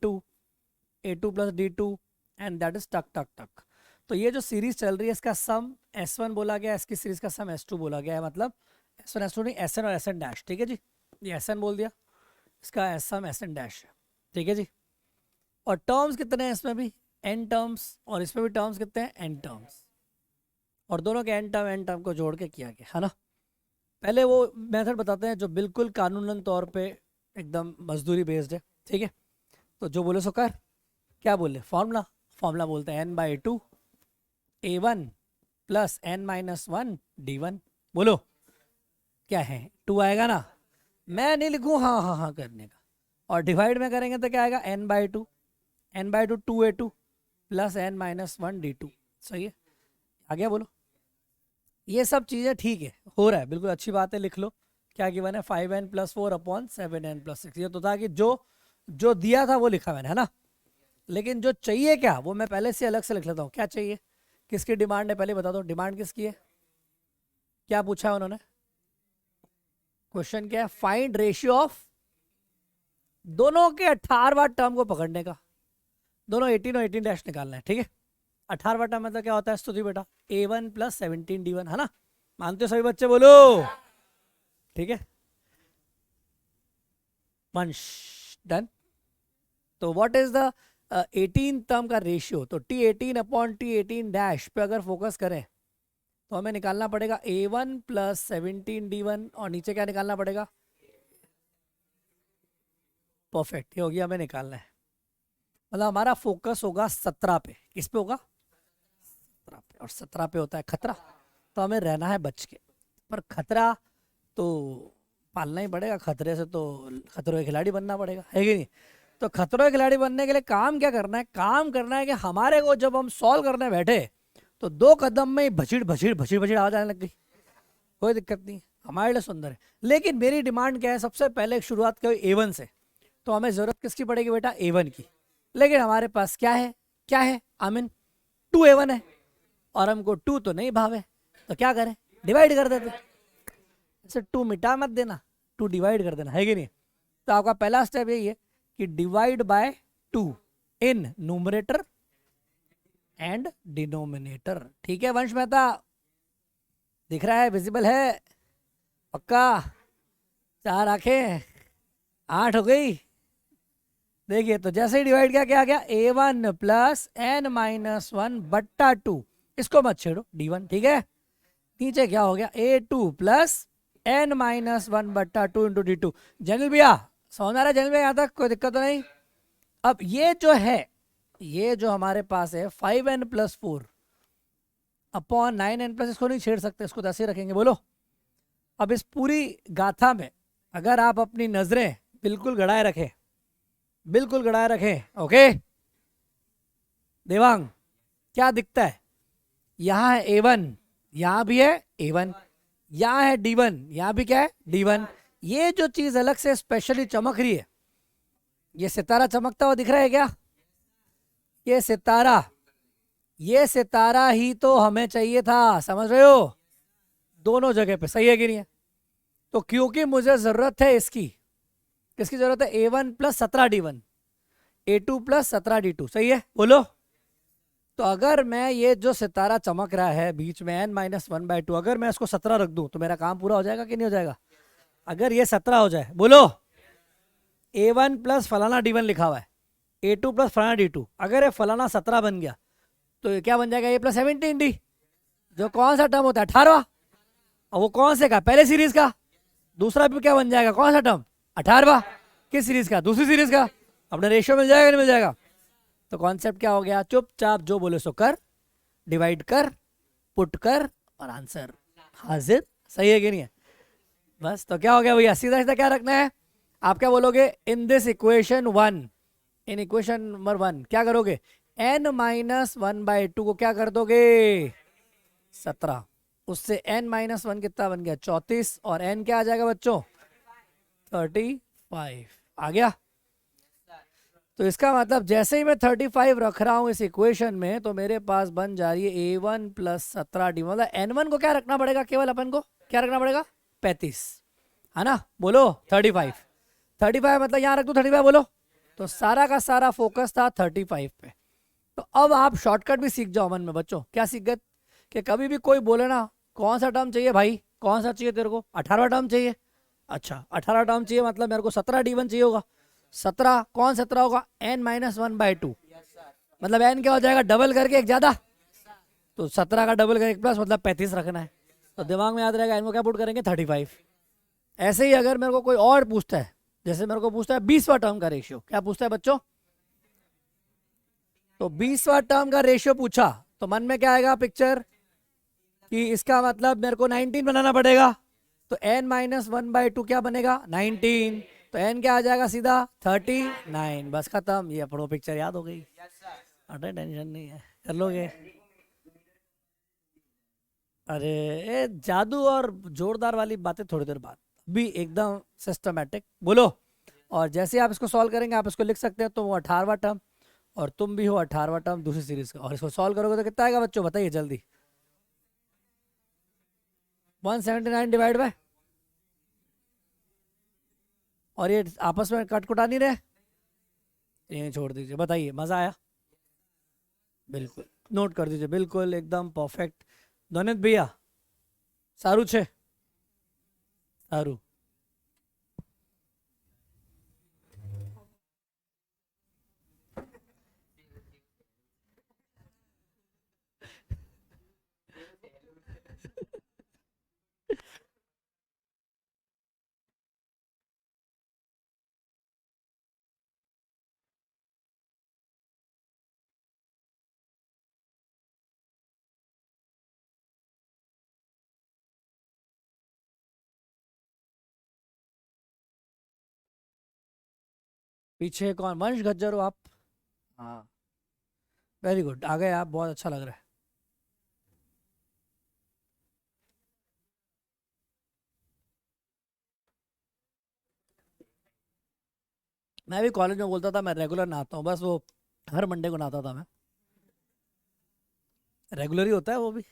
two plus d two and that is टक टक टक। तो ये जो सीरीज चल रही है इसका सम S1 बोला गया, इसकी सीरीज का सम S2 बोला गया है, मतलब S1 S2 नहीं, SN और SN डैश, ठीक है जी। ये SN बोल दिया, इसका सम SN डैश है, ठीक है जी। और टर्म्स कितने हैं इसमें भी, n टर्म्स, और इसमें भी टर्म्स कितने हैं, n टर्म्स, और दोनों के एन टर्म को जोड़ के किया गया, है ना। पहले वो मेथड बताते हैं जो बिल्कुल कानूनन तौर पे एकदम मजदूरी बेस्ड है, ठीक है। तो जो बोले सो कर, क्या बोले, फॉर्मूला, फॉर्मूला बोलते हैं n/2 a1 plus n-1 d1। बोलो क्या है, 2 आएगा ना, मैं नहीं लिखूँ हाँ हाँ हाँ करने का, और डिवाइड में करेंगे तो क्या आएगा, n/2 2a2 plus n-1 d2। सही है, आ गया। बोलो, ये सब चीज़ें ठीक है, हो रहा है, बिल्कुल अच्छी बात है, लिख लो। क्या गिवन है, 5n + 4 अपॉन 7n + 6। ये तो था कि जो दिया था वो लिखा मैंने, है ना। लेकिन जो चाहिए क्या, वो मैं पहले से अलग से लिख लेता हूँ। क्या चाहिए, किसकी डिमांड है, पहले बता दो, डिमांड किसकी है, क्या पूछा है उन्होंने, क्वेश्चन क्या है, फाइंड रेशियो ऑफ दोनों के 18वां टर्म को पकड़ने का, दोनों 18 और 18 डैश निकालना है, ठीक है। 18वां टर्म मतलब क्या होता है स्तुति बेटा, a1 + 17 d1, है ना, मानते हो सभी बच्चे, बोलो ठीक है। वंश डन। तो व्हाट इज द 18 टर्म का रेशियो, तो t18 अपॉन t18 डैश पे अगर फोकस करें तो हमें निकालना पड़ेगा a1 + 17 d1, और नीचे क्या निकालना पड़ेगा, परफेक्ट, ये हो गया, हमें निकालना है। मतलब हमारा फोकस होगा 17 पे, किस पे होगा, 17 पे, और 17 पे होता है खतरा, तो हमें रहना है बच के। पर खतरा तो पालना ही पड़ेगा, खतरे से तो खतरों के खिलाड़ी बनना पड़ेगा, है कि नहीं। तो खतरों के खिलाड़ी बनने के लिए काम क्या करना है, काम करना है कि हमारे को जब हम सॉल्व करने बैठे तो 2 कदम में ही भचीड़ भचीड़ भचीड़ भचीड़ आवाज आने लग गई, कोई दिक्कत नहीं, हमारे लिए सुंदर है। लेकिन मेरी डिमांड क्या है, सबसे पहले शुरुआत करो A1 से, तो हमें जरूरत किसकी पड़ेगी बेटा, A1 की। लेकिन हमारे पास क्या है, क्या है आमिन, 2a1 है, और हमको 2 तो नहीं भावे, तो क्या करें, डिवाइड कर देते। ऐसे 2 मिटा मत देना, 2 डिवाइड कर देना, है कि नहीं। तो आपका पहला स्टेप यही है कि divide by 2 in numerator and denominator, ठीक है वंश मेहता, दिख रहा है, विजिबल है पक्का, 4 आंखें 8 हो गई। देखिए तो जैसे ही डिवाइड किया, क्या आ गया, a1 + n-1 बट्टा 2, इसको मत छेड़ो d1, ठीक है। नीचे क्या हो गया, a2 + n-1 बट्टा 2 × d2। जनिल भैया समझ आ रहा है, जनिल भैया यहाँ तक कोई दिक्कत तो नहीं। अब ये जो है, ये जो हमारे पास है 5n + 4 अपॉन 9n+, इसको नहीं छेड़ सकते, इसको तो ऐसे रखेंगे। बोलो, अब इस पूरी गाथा में अगर आप अपनी नजरें बिल्कुल गड़ाए रखें, बिल्कुल गड़ाए रखें, ओके देवांग, क्या दिखता है, यहाँ है a1, यहाँ भी है a1, यहाँ है d1, यहाँ भी क्या है d1। ये जो चीज अलग से स्पेशली चमक रही है, ये सितारा चमकता हुआ दिख रहा है क्या, ये सितारा ही तो हमें चाहिए था, समझ रहे हो, दोनों जगह पे, सही है कि नहीं है। तो क्योंकि मुझे जरूरत है इसकी, किसकी जरूरत है, a1 + 17 d1, a2 + 17 d2, सही है, बोलो। तो अगर मैं ये जो सितारा चमक रहा है बीच में n-1/2, अगर मैं इसको 17 रख दूं तो मेरा काम पूरा हो जाएगा कि नहीं हो जाएगा। अगर ये 17 हो जाए, बोलो, a1 + फलाना d1 लिखा हुआ है, a2 + फलाना d2, अगर ये फलाना 17 बन गया तो ये क्या बन जाएगा, a + 17 d, जो कौन सा टर्म होता है, 18वां, और वो कौन से का, पहले सीरीज का, दूसरा भी क्या बन जाएगा, कौन सा टर्म, 18वां, किस सीरीज का, दूसरी सीरीज का। अपने रेशियो मिल जाएगा नहीं मिल जाएगा। तो कॉन्सेप्ट क्या हो गया, चुपचाप जो बोले सो कर, डिवाइड कर, पुट कर, और आंसर हाजिर, सही है कि नहीं है। बस तो क्या हो गया भैया, सीधा सीधा क्या रखना है, आप क्या बोलोगे, in this equation 1, in equation number 1 क्या करोगे, n-1/2 को क्या कर दोगे, 17, उससे n-1 कितना बन गया, 34, और n क्या आ जाएगा बच्चों, 35 आ गया। तो इसका मतलब जैसे ही मैं 35 रख रहा हूं इस इक्वेशन में, तो मेरे पास बन जा रही है a1 + 17 d, मतलब n1 को क्या रखना पड़ेगा, केवल अपन को क्या रखना पड़ेगा, 35, है ना, बोलो 35 मतलब यहां रख दो 35, बोलो। तो सारा का सारा फोकस था 35 पे। तो अब आप शॉर्टकट भी सीख जाओ मन में बच्चों, क्या सीख गए, कि कभी भी कोई बोले ना कौन सा टर्म चाहिए भाई, कौन सा चाहिए तेरे को, 18वां टर्म चाहिए, अच्छा 18 टर्म चाहिए, मतलब मेरे को 17 d1 चाहिए होगा, 17 कौन 17 होगा, n-1/2, मतलब n क्या हो जाएगा, डबल करके एक ज्यादा, तो 17 का डबल का 1 प्लस मतलब 35 रखना है। तो दिमाग में याद रहेगा, इनको क्या पुट करेंगे 35। ऐसे ही अगर मेरे को कोई और पूछता है, जैसे मेरे को पूछता है 20वां टर्म का रेशियो, क्या पूछता है बच्चों? तो 20वां टर्म का रेशियो पूछा तो मन में क्या आएगा पिक्चर कि इसका मतलब मेरे को 19 बनाना पड़ेगा। तो n-1/2 क्या बनेगा 19। तो n क्या आ जाएगा सीधा 39। बस खत्म, ये अपनो पिक्चर याद हो गई। अरे टेंशन नहीं है, कर लोगे। अरे ये जादू और जोरदार वाली बातें थोड़ी देर बाद, भी एकदम सिस्टमैटिक बोलो। और जैसे आप इसको सॉल्व करेंगे आप इसको लिख सकते हैं, तो वो 18वां टर्म और तुम भी हो 18वां टर्म दूसरी सीरीज का, और इसको सॉल्व करोगे तो कितना आएगा बच्चों बताइए जल्दी। 179 डिवाइड बाय, और ये आपस में कट कुटा नहीं रहे, ये छोड़ दीजिए। बताइए मजा आया? बिल्कुल नोट कर दीजिए, बिल्कुल एकदम परफेक्ट। धनित भैया सारू छे सारू। पीछे कौन, वंश गज्जर हो आप? हाँ वेरी गुड, आ गए आप, बहुत अच्छा लग रहा है। मैं भी कॉलेज में बोलता था मैं रेगुलर नहाता हूँ, बस वो हर मंडे को नहाता था मैं। रेगुलर ही होता है वो भी,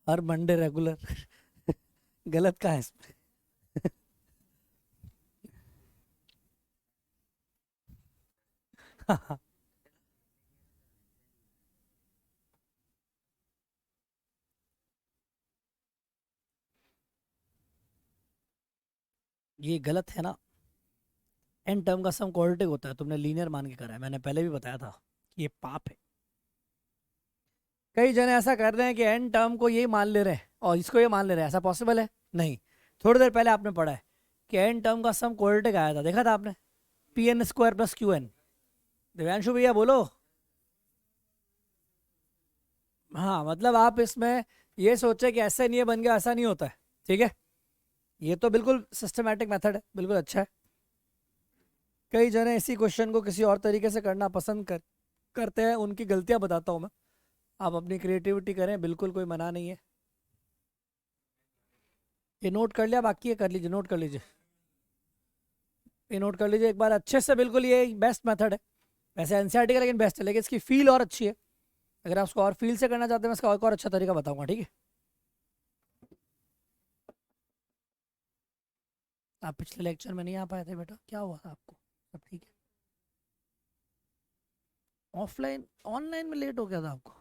हर मंडे रेगुलर। गलत का है इसमें? ये गलत है ना। एन टर्म का सम क्वाड्रेटिक होता है, तुमने लीनियर मान के करा है, मैंने पहले भी बताया था कि ये पाप है। कई जने ऐसा कर रहे हैं कि एन टर्म को ये मान ले रहे हैं और इसको ये मान ले रहे हैं, ऐसा पॉसिबल है? नहीं। थोड़ी देर पहले आपने पढ़ा है कि एन टर्म का सम क्वाड्रेटिक आया था, देखा था आपने? pn² + qn। दिव्यांशु भैया बोलो। हाँ मतलब आप इसमें ये सोचे कि ऐसे नहीं है बन गया, ऐसा नहीं होता है, ठीक है। ये तो बिल्कुल सिस्टमैटिक मेथड है, बिल्कुल अच्छा है। कई जने इसी क्वेश्चन को किसी और तरीके से करना पसंद करते हैं, उनकी गलतियां बताता हूँ मैं। आप अपनी क्रिएटिविटी करें, बिल्कुल कोई मना नहीं है। ये नोट कर लिया, बाकी है कर लीजिए, नोट कर लीजिए, ये नोट कर लीजिए एक बार अच्छे से, बिल्कुल ये बेस्ट मेथड है। वैसे एनसीईआरटी का लेकिन बेस्ट है, लेकिन इसकी फील और अच्छी है। अगर आप उसको और फील से करना चाहते हैं मैं इसका और अच्छा तरीका बताऊंगा, ठीक है। आप पिछले लेक्चर में नहीं आ पाए थे बेटा, क्या हुआ था आपको? सब ठीक है? ऑफलाइन ऑनलाइन में लेट हो गया था आपको?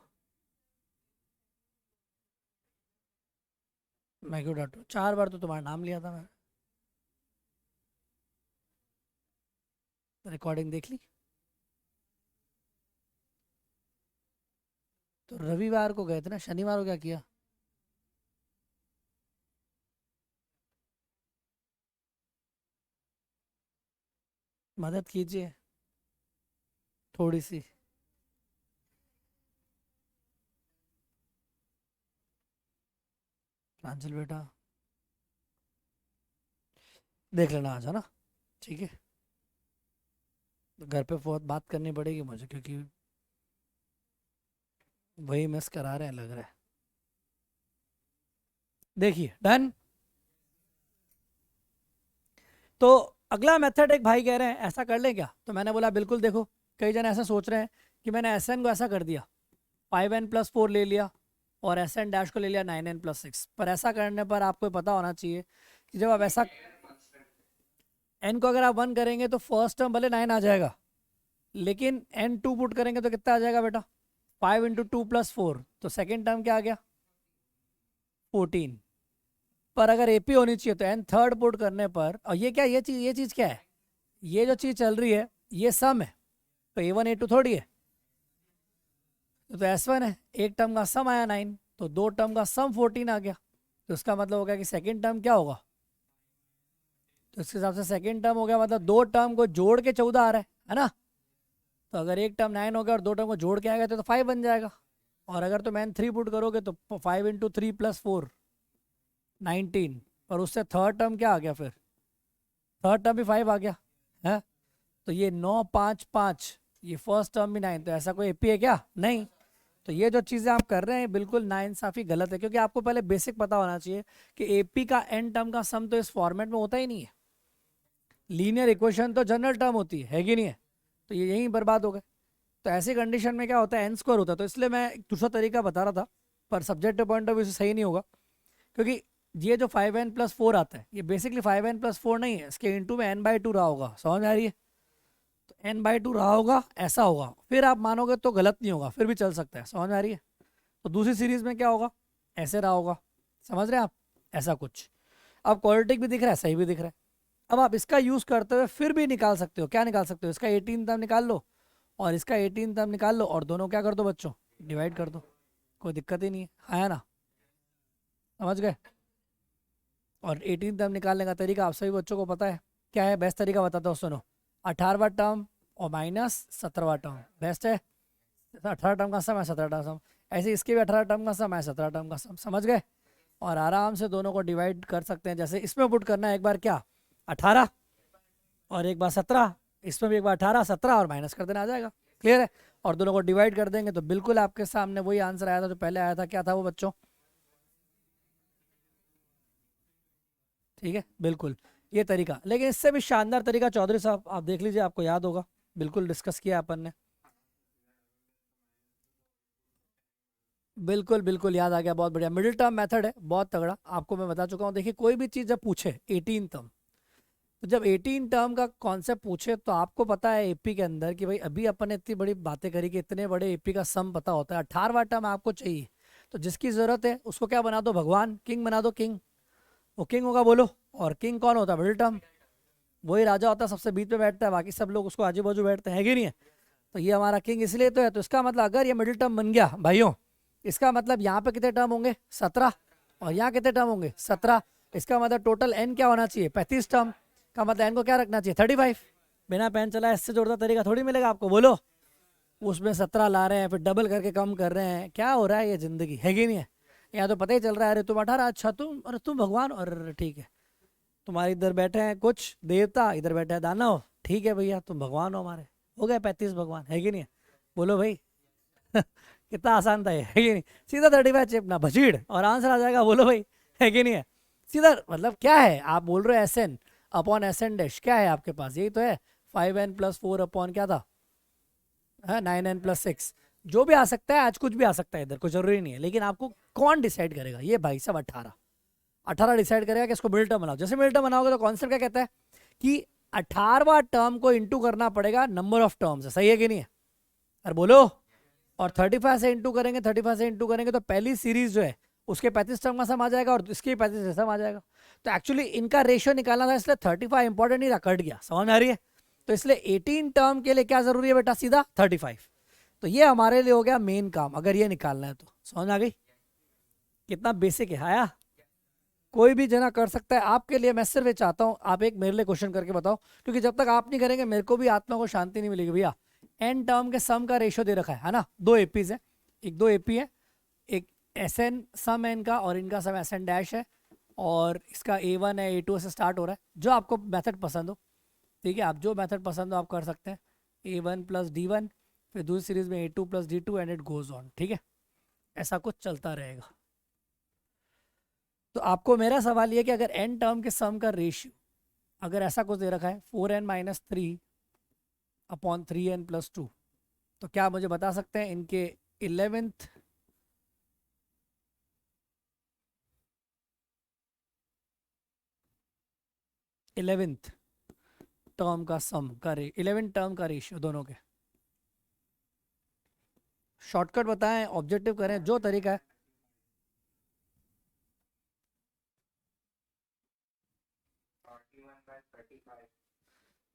मैं क्यों डांटू, 4 बार तो तुम्हारा नाम लिया था मैं। रिकॉर्डिंग देख ली? तो रविवार को गए थे ना, शनिवार को क्या किया? मदद कीजिए थोड़ी सी। प्रांजल बेटा देख लेना आज, है ना? ठीक है। तो घर पे बहुत बात करनी पड़ेगी मुझे, क्योंकि वही मिस करा रहे हैं लग रहा है। देखिए डन। तो अगला मेथड, एक भाई कह रहे हैं ऐसा कर ले क्या, तो मैंने बोला बिल्कुल। देखो कई जन ऐसा सोच रहे हैं कि मैंने एस एन को ऐसा कर दिया, 5n + 4 ले लिया और एस एन डैश को ले लिया 9n + 6, पर ऐसा करने पर आपको पता होना चाहिए कि जब आप ऐसा एन को अगर आप 1 करेंगे तो फर्स्ट टर्म भले 9 आ जाएगा, लेकिन एन 2 पुट करेंगे तो कितना आ जाएगा बेटा? 5 × 2 + 4, तो सेकेंड टर्म क्या आ गया? 14। पर अगर एपी होनी चाहिए तो एन थर्ड पुट करने पर, और ये क्या, ये चीज क्या है? ये जो चीज चल रही है ये सम है, तो A1 A2 थोड़ी है। तो S1 है, एक टर्म का सम आया 9, तो दो टर्म का सम 14 आ गया। तो इसका मतलब हो गया कि सेकेंड टर्म क्या होगा, तो इसके हिसाब से सेकेंड टर्म हो गया मतलब दो टर्म को जोड़ के 14 आ रहा है ना। तो अगर एक टर्म 9 हो गया और दो टर्म को जोड़ के आएगा तो 5 बन जाएगा। और अगर तो मैन 3 पुट करोगे तो 5 इंटू 3 प्लस 4 19, और उससे थर्ड टर्म क्या आ गया, फिर थर्ड टर्म भी 5 आ गया है। तो ये 9 5 5, ये फर्स्ट टर्म भी 9, तो ऐसा कोई एपी है क्या, नहीं। तो ये जो चीज़ें आप कर रहे हैं बिल्कुल नाइंसाफी गलत है, क्योंकि आपको पहले बेसिक पता होना चाहिए कि एपी का एन टर्म का सम तो इस फॉर्मेट में होता ही नहीं है। लीनियर इक्वेशन तो जनरल टर्म होती है कि नहीं है, तो ये यहीं बर्बाद हो गए। तो ऐसी कंडीशन में क्या होता है, एन स्क्वायर होता है। तो इसलिए मैं एक दूसरा तरीका बता रहा था, पर सब्जेक्टिव पॉइंट ऑफ व्यू से सही नहीं होगा, क्योंकि ये जो 5n+4 आता है ये बेसिकली 5n+4 नहीं है, इसके इंटू में n/2 रहा होगा, समझ में आ रही है। तो n/2 रहा होगा, ऐसा होगा, फिर आप मानोगे तो गलत नहीं होगा, फिर भी चल सकता है, समझ में आ रही है। तो दूसरी सीरीज में क्या होगा, ऐसे रहा होगा, समझ रहे हैं आप, ऐसा कुछ। अब क्वाड्रेटिक भी दिख रहा है, सही भी दिख रहा है। अब आप इसका यूज करते हुए फिर भी निकाल सकते हो, क्या निकाल सकते हो, इसका 18 टर्म निकाल लो और इसका 18 टर्म निकाल लो, और दोनों क्या कर दो बच्चों, डिवाइड कर दो, कोई दिक्कत ही नहीं है ना, समझ गए। और 18 टर्म निकालने का तरीका आप सभी बच्चों को पता है, क्या है, बेस्ट तरीका बताता हूँ, सुनो। 18वां टर्म और माइनस 17वां टर्म बेस्ट है। 18 टर्म का सम है, 17 टर्म सम, ऐसे इसके भी 18 टर्म का सम है, 17 टर्म का सम, समझ गए। और आराम से दोनों को डिवाइड कर सकते हैं, जैसे इसमें पुट करना है एक बार क्या, 18 और एक बार 17, इसमें भी एक बार 18 17 और माइनस कर देना, आ जाएगा, क्लियर है। और दोनों को डिवाइड कर देंगे तो बिल्कुल आपके सामने वही आंसर आया था जो पहले आया था, क्या था वो बच्चों, ठीक है, बिल्कुल ये तरीका। लेकिन इससे भी शानदार तरीका चौधरी साहब आप देख लीजिए, आपको याद होगा, बिल्कुल डिस्कस किया अपन ने, बिल्कुल बिल्कुल याद आ गया, बहुत बढ़िया। मिडिल टर्म मेथड है, बहुत तगड़ा, आपको मैं बता चुका हूँ। देखिए कोई भी चीज़ जब पूछे 18 टर्म, तो जब 18 टर्म का कॉन्सेप्ट पूछे तो आपको पता है एपी के अंदर कि भाई अभी अपन ने इतनी बड़ी बातें करी कि इतने बड़े एपी का सम पता होता है, 18वां टर्म आपको चाहिए, तो जिसकी जरूरत है उसको क्या बना दो, भगवान, किंग बना दो, किंग, वो किंग होगा बोलो। और किंग कौन होता है, मिडिल टर्म, वही राजा होता है, सबसे बीच में बैठता है, बाकी सब लोग उसको आजू बाजू बैठते हैं कि नहीं है। तो ये हमारा किंग इसलिए तो है। तो इसका मतलब अगर ये मिडिल टर्म बन गया भाइयों, इसका मतलब यहाँ पे कितने टर्म होंगे, 17, और यहाँ कितने टर्म होंगे, 17। इसका मतलब टोटल एन क्या होना चाहिए, 35 टर्म, का मतलब एन को क्या रखना चाहिए, 35। बिना पेन चला इससे जोड़ता तरीका थोड़ी मिलेगा आपको, बोलो। उसमें 17 ला रहे हैं, फिर डबल करके कम कर रहे हैं, क्या हो रहा है, ये जिंदगी है कि नहीं है। यहाँ तो पता ही चल रहा है, अरे तुम 18, अच्छा तुम, अरे तुम भगवान, और ठीक है, तुम्हारे इधर बैठे हैं कुछ देवता, इधर बैठे हैं दानव, ठीक है भैया, तुम भगवान हो हमारे, हो गए 35 भगवान, है कि नहीं है, बोलो भाई। कितना आसान था ये, है कि नहीं। सीधा 35 चिपना भजीड़ और आंसर आ जाएगा, बोलो भाई, है कि नहीं है। सीधा मतलब क्या है, आप बोल रहे हो S N upon S N dash, क्या है आपके पास, यही तो है, 5n+4 अपॉन क्या था, 9n+6, जो भी आ सकता है, आज कुछ भी आ सकता है, इधर कोई जरूरी नहीं है। लेकिन आपको कौन डिसाइड करेगा, ये भाई साहब 18, 18 डिसाइड करेगा कि इसको मिडिल टर्म बनाओ। जैसे मिडिल टर्म बनाओगे तो कॉन्सेप्ट क्या कहता है कि 18वां टर्म को इंटू करना पड़ेगा नंबर ऑफ टर्म से, सही है कि नहीं है, अरे बोलो। और 35 से इंटू करेंगे, 35 से इंटू करेंगे तो पहली सीरीज जो है उसके 35 टर्म का सम आ जाएगा और इसके 35 से सम आ जाएगा। तो एक्चुअली इनका रेशियो निकालना था, इसलिए 35 इंपॉर्टेंट नहीं था, कट गया, समझ में आ रही है। तो इसलिए 18 टर्म के लिए क्या जरूरी है बेटा, सीधा 35। तो ये हमारे लिए हो गया मेन काम, अगर ये निकालना है तो, समझ आ गई, कितना बेसिक है, आया। कोई भी जना कर सकता है, आपके लिए मैं सिर्फ चाहता हूं आप एक मेरे लिए क्वेश्चन करके बताओ, क्योंकि जब तक आप नहीं करेंगे मेरे को भी आत्मा को शांति नहीं मिलेगी भैया। एन टर्म के सम का रेशियो दे रखा है ना, दो एपीज है, एक दो एपी है, एक एस एन सम है इनका और इनका सम एस एन डैश है, और इसका A1 है, A2 से स्टार्ट हो रहा है, जो आपको मेथड पसंद हो, ठीक है, आप जो मेथड पसंद हो आप कर सकते हैं। A1+D1, फिर दूसरी सीरीज में A2+D2 and it goes on, ठीक है, ऐसा कुछ चलता रहेगा। तो आपको मेरा सवाल ये कि अगर एन टर्म के सम का रेशियो अगर ऐसा कुछ दे रखा है 4n-3 अपॉन 3n+2, तो क्या मुझे बता सकते हैं इनके 11th टर्म का सम का 11 टर्म का रेशियो दोनों के, शॉर्टकट बताएं, ऑब्जेक्टिव करें, जो तरीका है।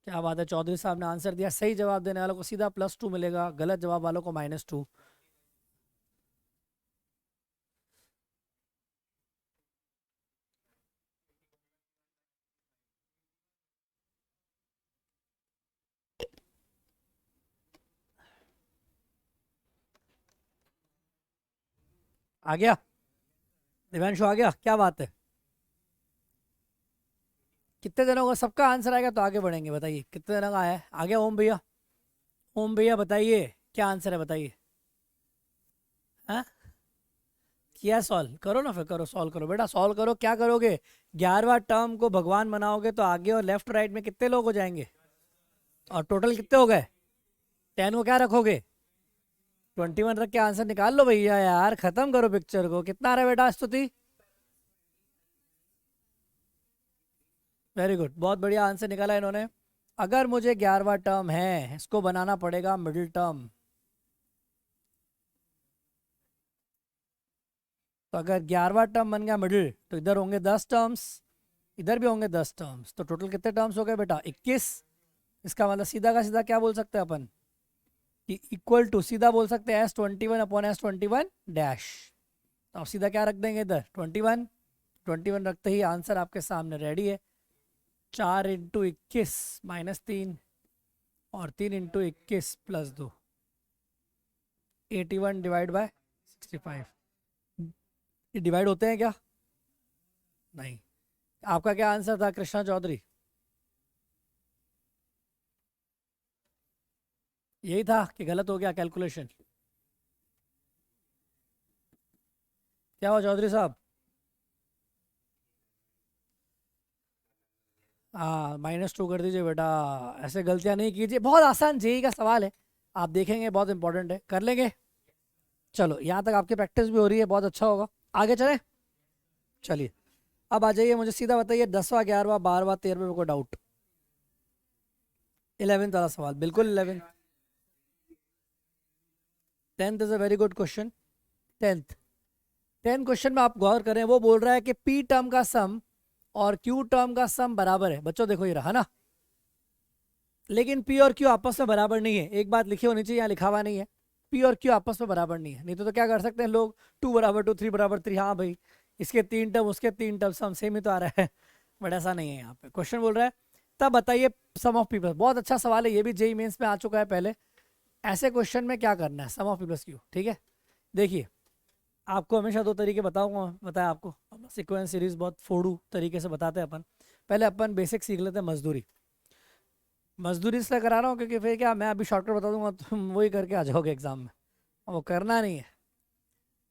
क्या बात है, चौधरी साहब ने आंसर दिया, सही जवाब देने वालों को सीधा +2 मिलेगा, गलत जवाब वालों को -2। आ गया दिव्यांशु, आ गया, क्या बात है। कितने जनों का सबका आंसर आएगा तो आगे बढ़ेंगे। बताइए कितने जनों का आया है? आ गया ओम भैया? ओम भैया बताइए क्या आंसर है, बताइए। हाँ किया सॉल्व, करो ना फिर, करो सॉल्व करो बेटा, सॉल्व करो। क्या करोगे? 11वां टर्म को भगवान बनाओगे तो आगे और लेफ्ट राइट में कितने लोग हो जाएंगे? और टोटल कितने हो गए? 10 को क्या रखोगे? 21 रख के आंसर निकाल लो भैया यार, खत्म करो पिक्चर को। कितना आ रहा है बेटा स्तुति? वेरी गुड, बहुत बढ़िया आंसर निकाला इन्होंने। अगर मुझे 11वां टर्म है, इसको बनाना पड़ेगा मिडिल टर्म। तो अगर 11वां टर्म बन गया मिडिल, तो इधर होंगे 10 टर्म्स, इधर भी होंगे 10 टर्म्स। तो टोटल कितने टर्म्स हो गए बेटा? 21। इसका मतलब सीधा का सीधा क्या बोल सकते हैं अपन कि इक्वल टू, सीधा बोल सकते हैं S21 अपॉन S21 डैश। तो अब सीधा क्या रख देंगे इधर? 21। 21 रखते ही आंसर आपके सामने रेडी है। 4 इंटू 21 -3 और 3 इंटू 21 +2, 81 डिवाइड बाय 65। ये डिवाइड होते हैं क्या? नहीं। आपका क्या आंसर था कृष्णा चौधरी? यही था कि गलत हो गया कैलकुलेशन? क्या हुआ चौधरी साहब? हाँ -2 कर दीजिए बेटा, ऐसे गलतियां नहीं कीजिए। बहुत आसान जेई का सवाल है, आप देखेंगे बहुत इंपॉर्टेंट है, कर लेंगे। चलो यहाँ तक आपकी प्रैक्टिस भी हो रही है, बहुत अच्छा होगा। आगे चले, चलिए अब आ जाइए, मुझे सीधा बताइए 10वां 11वां 12वां 13वां को डाउट। 11th वाला सवाल, बिल्कुल 11th। 10th is a very good question. 10th question में आप गौर करें, वो बोल रहा है कि पी टर्म का सम और क्यू टर्म का सम बराबर है। बच्चों देखो ये रहा ना, लेकिन पी और क्यू आपस में बराबर नहीं है। एक बात लिखी होनी चाहिए, यहाँ लिखा हुआ नहीं है, पी और क्यू आपस में बराबर नहीं है। नहीं तो क्या कर सकते हैं लोग, 2 बराबर 2, 3 बराबर 3, हाँ भाई इसके 3 टर्म उसके 3 टर्म सम सेम ही तो आ रहा है। बट ऐसा नहीं है, यहाँ पे क्वेश्चन बोल रहा है तब बताइए सम ऑफ पी प्लस। बहुत अच्छा सवाल है, ये भी जेई मेंस में आ चुका है पहले। ऐसे क्वेश्चन में क्या करना है, sum of p plus Q. ठीक है, देखिए आपको हमेशा 2 तरीके बताऊंगा, बताया आपको। सीक्वेंस सीरीज बहुत फोड़ू तरीके से बताते हैं अपन। पहले अपन बेसिक सीख लेते हैं मजदूरी। मजदूरी इसलिए करा रहा हूँ क्योंकि फिर क्या, मैं अभी शॉर्टकट बता दूंगा तुम वही करके आ जाओगे एग्जाम में, वो करना नहीं है।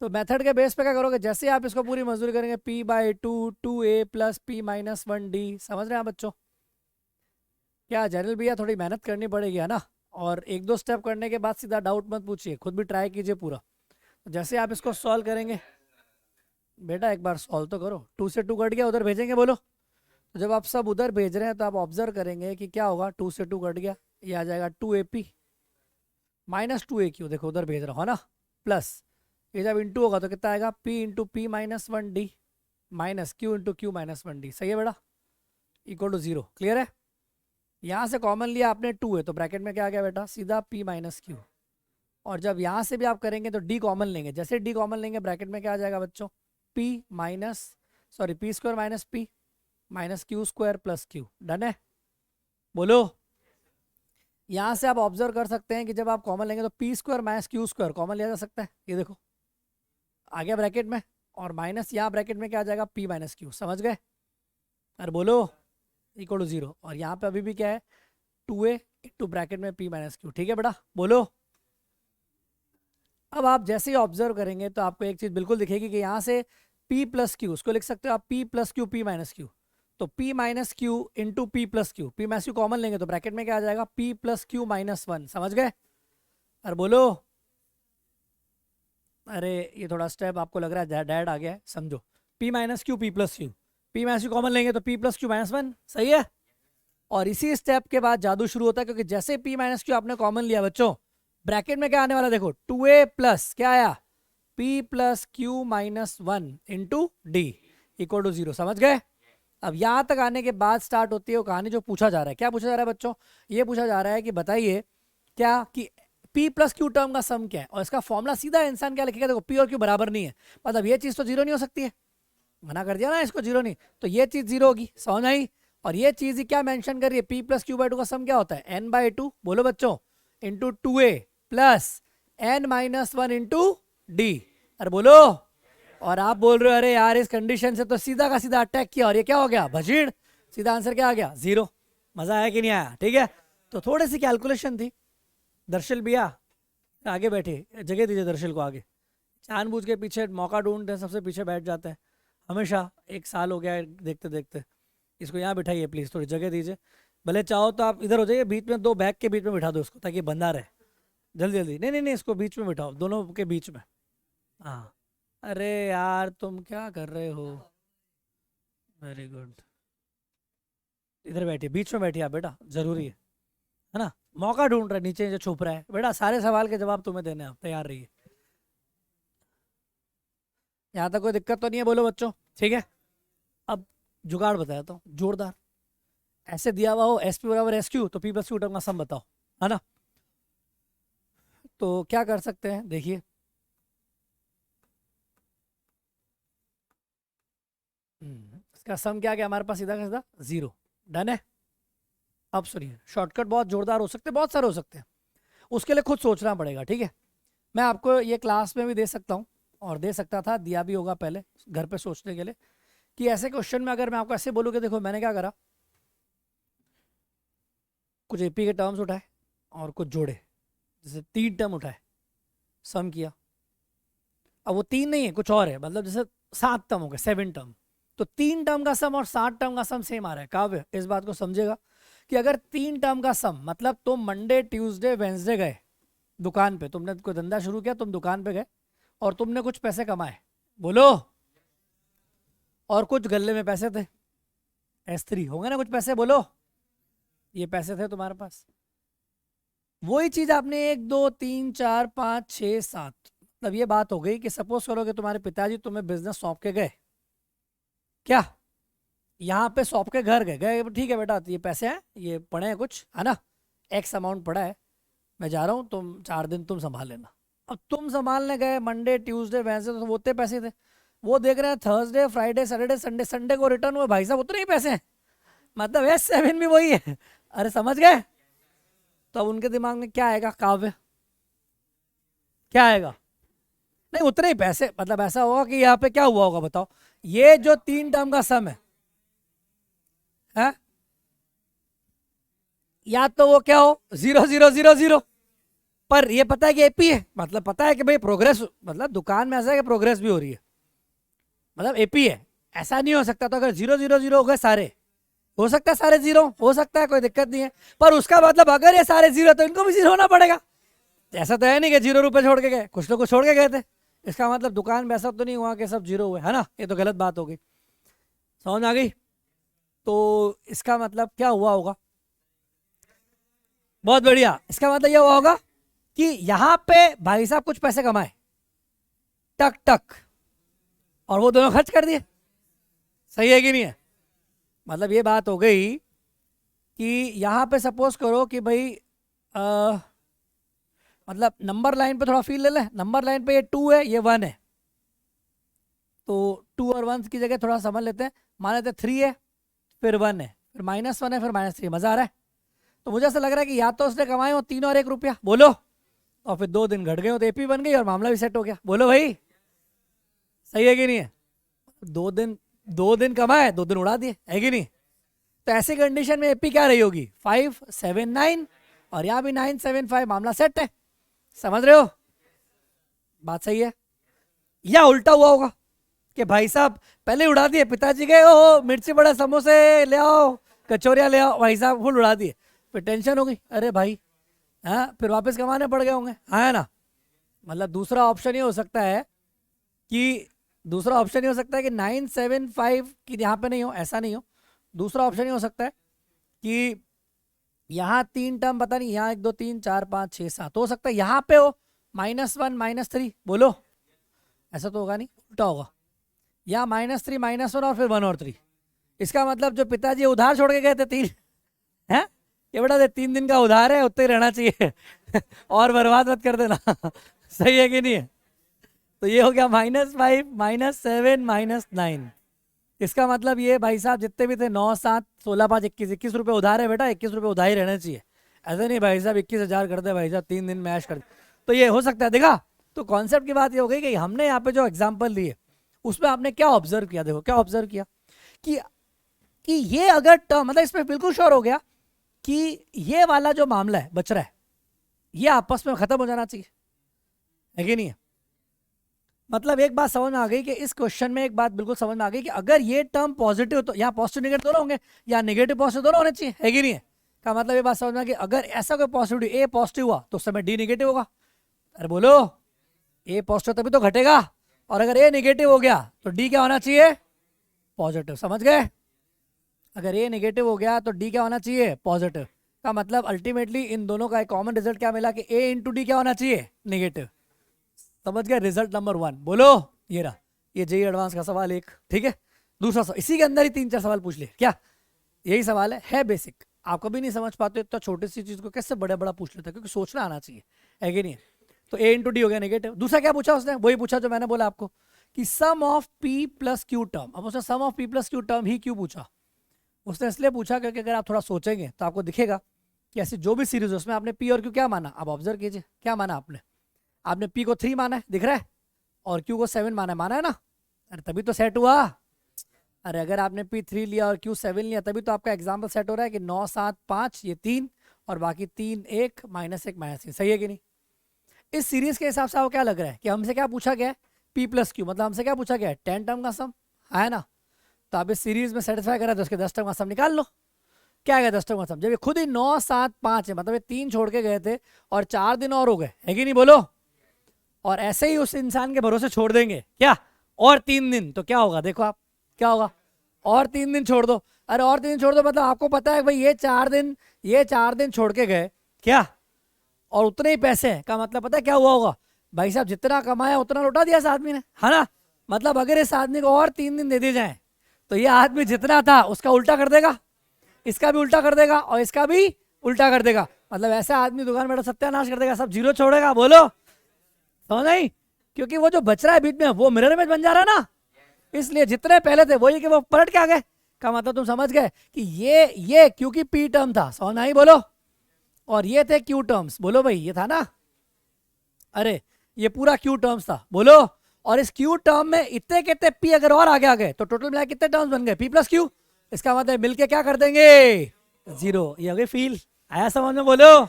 तो मेथड के बेस पे क्या करोगे, जैसे आप इसको पूरी मजदूरी करेंगे, p/2 2a + p-1d। समझ रहे हैं आप बच्चों? क्या जनरल भैया थोड़ी मेहनत करनी पड़ेगी है ना, और 1-2 स्टेप करने के बाद सीधा डाउट मत पूछिए, खुद भी ट्राई कीजिए पूरा। तो जैसे आप इसको सॉल्व करेंगे, बेटा एक बार सॉल्व तो करो। 2 से 2 कट गया, उधर भेजेंगे बोलो। तो जब आप सब उधर भेज रहे हैं तो आप ऑब्जर्व करेंगे कि क्या होगा, 2 से 2 कट गया, ये आ जाएगा 2ap -2aq। देखो उधर भेज रहा हूँ ना, प्लस ये जब इंटू होगा तो कितना आएगा, p into p-1d minus q into q-1d। सही है बेटा, इक्वल टू 0। क्लियर है? यहाँ से कॉमन लिया आपने 2 है, तो ब्रैकेट में क्या आ गया बेटा, सीधा p - q। और जब यहाँ से भी आप करेंगे तो d कॉमन लेंगे, जैसे d कॉमन लेंगे ब्रैकेट में क्या आ जाएगा बच्चों, p - p -q² + q। Done है? बोलो। यहाँ से आप ऑब्जर्व कर सकते हैं कि जब आप कॉमन लेंगे तो p² - q² कॉमन लिया जा सकता है। ये देखो आ गया ब्रैकेट में, और माइनस यहाँ ब्रैकेट में क्या आ जाएगा, p - q। समझ गए? अरे बोलो, इक्वल टू 0। और यहाँ पे अभी भी क्या है, 2a इंटू ब्रैकेट में p - q। ठीक है बेटा, बोलो। अब आप जैसे ही ऑब्जर्व करेंगे तो आपको एक चीज बिल्कुल दिखेगी कि यहाँ से p + q, उसको लिख सकते हो आप p + q p - q। तो p - q into p + q, p - q common लेंगे तो ब्रैकेट में क्या आ जाएगा, p + q - 1। समझ गए? अरे बोलो। अरे ये थोड़ा स्टेप आपको लग रहा है डैड आ गया है, समझो। p - q p + q, p - q common लेंगे तो p + q - 1। सही है? और इसी स्टेप के बाद जादू शुरू होता है, क्योंकि जैसे p - q आपने कॉमन लिया बच्चों, ब्रैकेट में क्या आने वाला देखो, 2a प्लस क्या आया, p + q - 1 into d equal to 0। समझ गए? अब यहां तक आने के बाद स्टार्ट होती है वो कहानी जो पूछा जा रहा है। क्या पूछा जा रहा है बच्चों? ये पूछा जा रहा है कि बताइए क्या कि p + q टर्म का सम क्या है, और इसका फॉर्मूला सीधा इंसान क्या लिखेगा, देखो p और q बराबर नहीं है, मतलब ये चीज तो 0 नहीं हो सकती है, मना कर दिया ना इसको, 0 नहीं, तो ये चीज 0 होगी। समझ आई? और ये चीज ही क्या मेंशन कर रही है, p + q/2 का सम क्या होता है, n/2। बोलो बच्चों, into 2a plus n - 1 into d। अरे बोलो। और आप बोल रहे हो अरे यार इस कंडीशन से तो सीधा का सीधा अटैक किया और ये क्या हो गया भजीड़, सीधा आंसर क्या आ गया 0। मजा आया कि नहीं आया? ठीक है, तो थोड़ी सी कैलकुलेशन थी। दर्शल भैया आगे बैठे, जगह दीजिए दर्शल को आगे। जानबूझ के पीछे मौका ढूंढते हैं, सबसे पीछे बैठ जाते हैं हमेशा। 1 साल हो गया है देखते देखते। इसको यहाँ बिठाइए प्लीज, थोड़ी जगह दीजिए। भले चाहो तो आप इधर हो जाइए, बीच में 2 बैग के बीच में बिठा दो उसको ताकि बंधा रहे। जल्दी जल्दी, नहीं नहीं नहीं, इसको बीच में बिठाओ, दोनों के बीच में। हाँ, अरे यार तुम क्या कर रहे हो? वेरी गुड, इधर बैठिए, बीच में बैठिए आप बेटा, जरूरी है ना। मौका ढूंढ रहे, नीचे जो छुप रहा है बेटा, सारे सवाल के जवाब तुम्हें देने हैं, आप तैयार रहिए। यहाँ तक कोई दिक्कत तो नहीं है? बोलो बच्चों, ठीक है। अब जुगाड़ बताया तो जोरदार, ऐसे दिया हुआ हो एस पी बराबर एस क्यू तो पी प्लस क्यू टर्म का सम बताओ, है ना। तो क्या कर सकते हैं देखिए, इसका सम क्या गया हमारे पास, सीधा का सीधा 0। डन है। अब सुनिए, शॉर्टकट बहुत जोरदार हो सकते हैं, बहुत सारे हो सकते हैं, उसके लिए खुद सोचना पड़ेगा, ठीक है। मैं आपको ये क्लास में भी दे सकता हूँ और दे सकता था, दिया भी होगा पहले घर पे सोचने के लिए, कि ऐसे क्वेश्चन में अगर मैं आपको ऐसे बोलूँ कि देखो मैंने क्या करा, कुछ एपी के टर्म्स उठाए और कुछ जोड़े, जैसे 3 टर्म उठाए, सम किया। अब वो 3 नहीं है, कुछ और है, मतलब जैसे 7 टर्म हो गए, 7 टर्म। तो 3 टर्म का सम और 7 टर्म का सम सेम आ रहा है। काव्य इस बात को समझेगा कि अगर 3 टर्म का सम, मतलब तुम मंडे ट्यूसडे वेंसडे गए दुकान पे, तुमने कोई धंधा शुरू किया, तुम दुकान पे गए और तुमने कुछ पैसे कमाए, बोलो, और कुछ गले में पैसे थे, S3 होंगे ना कुछ पैसे, बोलो, ये पैसे थे तुम्हारे पास। वही चीज आपने 1 2 3 4 5 6 7, मतलब ये बात हो गई कि सपोज करो कि तुम्हारे पिताजी तुम्हें बिजनेस सौंप के गए, क्या यहाँ पे सौंप के घर गए, गए ठीक है बेटा ये पैसे हैं, ये पड़े हैं कुछ, है ना, एक्स अमाउंट पड़ा है, मैं जा रहा हूँ, तुम 4 दिन तुम संभाल लेना। अब तुम संभालने गए मंडे ट्यूसडे वेंसडे, तो वो उतने पैसे थे। वो देख रहे हैं Thursday Friday Saturday Sunday, Sunday को रिटर्न हुए, भाई साहब उतने ही पैसे हैं, मतलब S7 भी वही है। अरे समझ गए? तो अब उनके दिमाग में क्या आएगा काव्य, क्या आएगा? नहीं उतने ही पैसे, मतलब ऐसा होगा कि यहाँ पे क्या हुआ होगा बताओ, ये जो 3 टर्म का सम है, या तो वो क्या हो 0 0 0 0, पर ये पता है कि एपी है, मतलब पता है कि भाई प्रोग्रेस, मतलब दुकान में ऐसा है कि प्रोग्रेस भी हो रही है, मतलब एपी है, ऐसा नहीं हो सकता। तो अगर 0 0 0 हो गए सारे, हो सकता है सारे 0, हो सकता है, कोई दिक्कत नहीं है, पर उसका मतलब अगर ये सारे 0 तो इनको भी 0 होना पड़ेगा। ऐसा तो है नहीं कि 0 रुपए छोड़ के गए, कुछ लोग छोड़ के गए थे, इसका मतलब दुकान में ऐसा तो नहीं हुआ कि सब 0 हुए, है ना, ये तो गलत बात हो गई, समझ आ गई। तो इसका मतलब क्या हुआ होगा, बहुत बढ़िया, इसका मतलब यह हुआ होगा कि यहां पे भाई साहब कुछ पैसे कमाए टक टक, और वो दोनों खर्च कर दिए, सही है कि नहीं है? मतलब ये बात हो गई कि यहां पे सपोज करो कि भाई मतलब नंबर लाइन पे थोड़ा फील ले ले, नंबर लाइन पे ये 2 है ये 1 है, तो 2 और 1 की जगह थोड़ा समझ लेते हैं, मान लेते 3 है फिर 1 है फिर -1 है फिर -3, मजा आ रहा है। तो मुझे ऐसा लग रहा है कि या तो उसने कमाए हो 3 और 1 रुपया, बोलो, और फिर 2 दिन घट गए हो तो एपी बन गई और मामला भी सेट हो गया, बोलो भाई, सही है कि नहीं है? 2 दिन कमाए, 2 दिन उड़ा दिए, है कि नहीं? तो ऐसी कंडीशन में एपी क्या रही होगी 5 7 9, और यहाँ भी 9 7 5, मामला सेट है, समझ रहे हो? बात सही है। या उल्टा हुआ होगा कि भाई साहब पहले उड़ा दिए, पिताजी गए ओ मिर्ची बड़ा समोसे ले आओ, कचौरिया ले आओ, भाई साहब फुल उड़ा दिए, फिर टेंशन हो गई, अरे भाई हाँ फिर वापस कमाने पड़ गए होंगे, हाँ है ना। मतलब दूसरा ऑप्शन ये हो सकता है कि 9 7 5 कि यहाँ पे नहीं हो, ऐसा नहीं हो। दूसरा ऑप्शन ये हो सकता है कि यहाँ 3 टर्म पता नहीं, यहाँ 1 2 3 4 5 6 7 हो सकता है, यहाँ पे हो -1 -3, बोलो, ऐसा तो होगा नहीं, उल्टा होगा, या -3 -1 और फिर 1 और 3। इसका मतलब जो पिताजी उधार छोड़ के गए थे 3 है, ये बड़ा 3 दिन का उधार है, उतना ही रहना चाहिए और बर्बाद मत कर देना सही है कि नहीं है? तो ये हो गया -5 -7 -9। इसका मतलब ये भाई साहब जितने भी थे 9 7 16 5 21 रुपए उधार है बेटा, 21 रुपए उधार ही रहना चाहिए, ऐसे नहीं भाई साहब 21,000 कर दे भाई साहब 3 दिन में ऐश कर दे, तो ये हो सकता है। देखा, तो कॉन्सेप्ट की बात ये हो गई कि हमने यहाँ पे जो एग्जाम्पल लिए उसमें आपने क्या ऑब्जर्व किया, देखो क्या ऑब्जर्व किया कि कि ये अगर टर्म, मतलब इसमें बिल्कुल श्योर हो गया कि ये वाला जो मामला है बच रहा है, ये आपस में खत्म हो जाना चाहिए, है कि नहीं है? मतलब एक बात समझ में आ गई कि इस क्वेश्चन में एक बात बिल्कुल समझ में आ गई कि अगर ये टर्म पॉजिटिव, तो यहाँ पॉजिटिव नेगेटिव दोनों होंगे, या नेगेटिव पॉजिटिव दोनों होने चाहिए, है कि नहीं है? का मतलब ये बात समझ में आ गई, अगर ऐसा कोई पॉजिटिव ए पॉजिटिव हुआ तो उस समय डी नेगेटिव होगा। अरे बोलो, ए पॉजिटिव तभी तो घटेगा, और अगर ए नेगेटिव हो गया तो डी क्या होना चाहिए? पॉजिटिव। समझ गए? अगर ए नेगेटिव हो गया तो डी क्या होना चाहिए? पॉजिटिव। का मतलब अल्टीमेटली इन दोनों का एक कॉमन रिजल्ट क्या मिला कि ए इंटू डी क्या होना चाहिए? नेगेटिव। समझ गए? रिजल्ट नंबर 1 बोलो, ये रहा, ये जेई एडवांस का सवाल एक। ठीक है, दूसरा सवाल इसी के अंदर ही 3-4 सवाल पूछ लिए क्या, यही सवाल है बेसिक। आप कभी नहीं समझ पाते इतना छोटी सी चीज को कैसे बड़ा बड़ा पूछ लेते हैं, क्योंकि सोचना आना चाहिए, है कि नहीं? तो ए इंटू डी हो गया नेगेटिव। दूसरा क्या पूछा उसने? वही पूछा जो मैंने बोला आपको कि sum of p plus q term. अब उसने sum of p plus q term ही क्यों पूछा? उसने इसलिए पूछा क्योंकि अगर आप थोड़ा सोचेंगे तो आपको दिखेगा कि ऐसी जो भी सीरीज है उसमें आपने पी और क्यू क्या माना। अब ऑब्जर्व कीजिए क्या माना आपने। आपने पी को 3 माना है, दिख रहा है, और क्यू को 7 माना है ना? अरे तभी तो सेट हुआ। अरे अगर आपने पी 3 लिया और क्यू 7 लिया तभी तो आपका एग्जाम्पल सेट हो रहा है कि 9 7 5 ये 3 और बाकी 3 1 -1 -3। सही है कि नहीं? इस सीरीज के हिसाब से आपको क्या लग रहा है कि हमसे क्या पूछा गया है? पी प्लस क्यू, मतलब हमसे क्या पूछा गया है? 10 टर्म का सम है ना? तो आप इस सीरीज में सेटिस्फाई करा तो उसके 10 टर्म का सम निकाल लो। क्या है 10 टर्म का सम? जब ये खुद ही 9 7 5 है, मतलब ये 3 छोड़ के गए थे और 4 दिन और हो गए, है कि नहीं? बोलो। और ऐसे ही उस इंसान के भरोसे छोड़ देंगे क्या और 3 दिन, तो क्या होगा? देखो आप क्या होगा, और 3 दिन छोड़ दो। अरे और 3 दिन छोड़ दो मतलब आपको पता है भाई ये 4 दिन छोड़ के गए क्या, और उतने ही पैसे हैं, का मतलब पता है क्या हुआ होगा? भाई साहब जितना कमाया उतना लौटा दिया इस आदमी ने, है ना? मतलब अगर इस आदमी को और 3 दिन दे दिए जाए तो ये आदमी जितना था उसका उल्टा कर देगा, इसका भी उल्टा कर देगा और इसका भी उल्टा कर देगा। मतलब ऐसा आदमी दुकान में सत्यानाश कर देगा, सब जीरो छोड़ेगा। बोलो समझ नहीं? क्योंकि वो जो बच रहा है बीच में वो मिरर इमेज बन जा रहा है ना, इसलिए जितने पहले थे वही कि वो पलट के आ गए। का मतलब तुम समझ गए कि ये क्योंकि पी टर्म था, समझ नहीं? बोलो। और ये थे क्यू टर्म्स, बोलो भाई ये था ना, अरे ये पूरा क्यू टर्म्स था, बोलो। और इस क्यू टर्म में इतने कितने पी अगर और आगे आ गए तो टोटल मिला कितने टर्म्स बन गए? P plus Q. इसका मतलब मिलके क्या कर देंगे? 0। ये हो गई फील। आया समझ में? बोलो।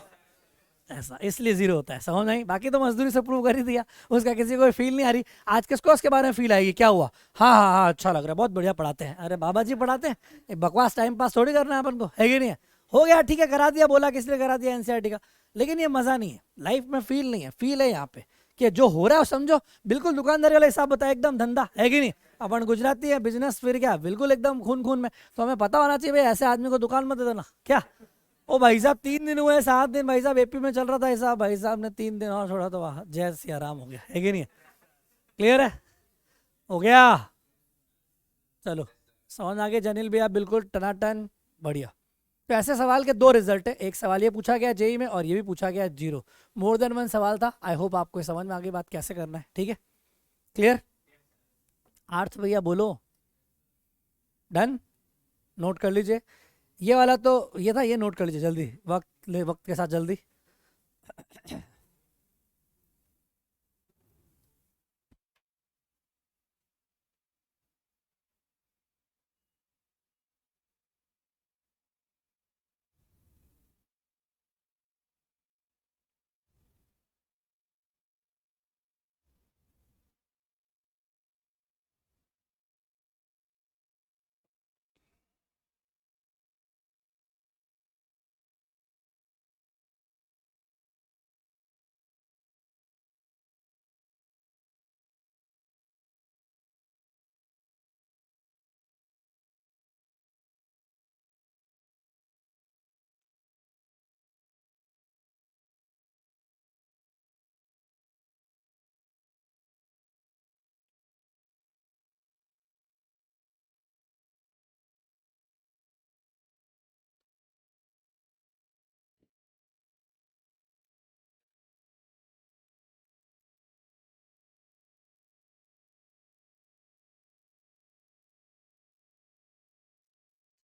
ऐसा इसलिए 0 होता है, समझ नहीं? बाकी तो मजदूरी से प्रूव कर ही दिया, उसका किसी को फील नहीं आ रही। आज किसको उसके बारे में फील आएगी? क्या हुआ? हाँ हाँ हाँ अच्छा लग रहा है, बहुत बढ़िया पढ़ाते हैं। अरे बाबा जी पढ़ाते हैं, एक बकवास टाइम पास थोड़ी करना है अपन को, है कि नहीं है? हो गया ठीक है, करा दिया, बोला किस लिए करा दिया एनसीईआरटी का, लेकिन ये मजा नहीं है लाइफ में, फील नहीं है। फील है यहाँ पे कि जो हो रहा है समझो, बिल्कुल दुकानदारी वाला हिसाब बताया, एकदम धंधा, है कि नहीं? अपन गुजराती है, बिजनेस फिर क्या बिल्कुल एकदम खून खून में, तो हमें पता होना चाहिए भाई ऐसे आदमी को दुकान मत दे देना क्या। ओ भाई साहब 3 दिन हुए, 7 दिन भाई साहब एपी में चल रहा था हिसाब, भाई साहब ने 3 दिन और छोड़ा तो वाह जय सिया राम हो गया, है कि नहीं? क्लियर है? हो गया? चलो समझ आ गए जनिल भैया, बिल्कुल टनाटन, बढ़िया। तो ऐसे सवाल के 2 रिजल्ट है, एक सवाल ये पूछा गया जेई में और ये भी पूछा गया 0। मोर देन 1 सवाल था। आई होप आपको समझ में आ गई बात कैसे करना है, ठीक है? क्लियर? आर्थ भैया बोलो। डन? नोट कर लीजिए ये वाला, तो ये था, ये नोट कर लीजिए जल्दी, वक्त के साथ जल्दी।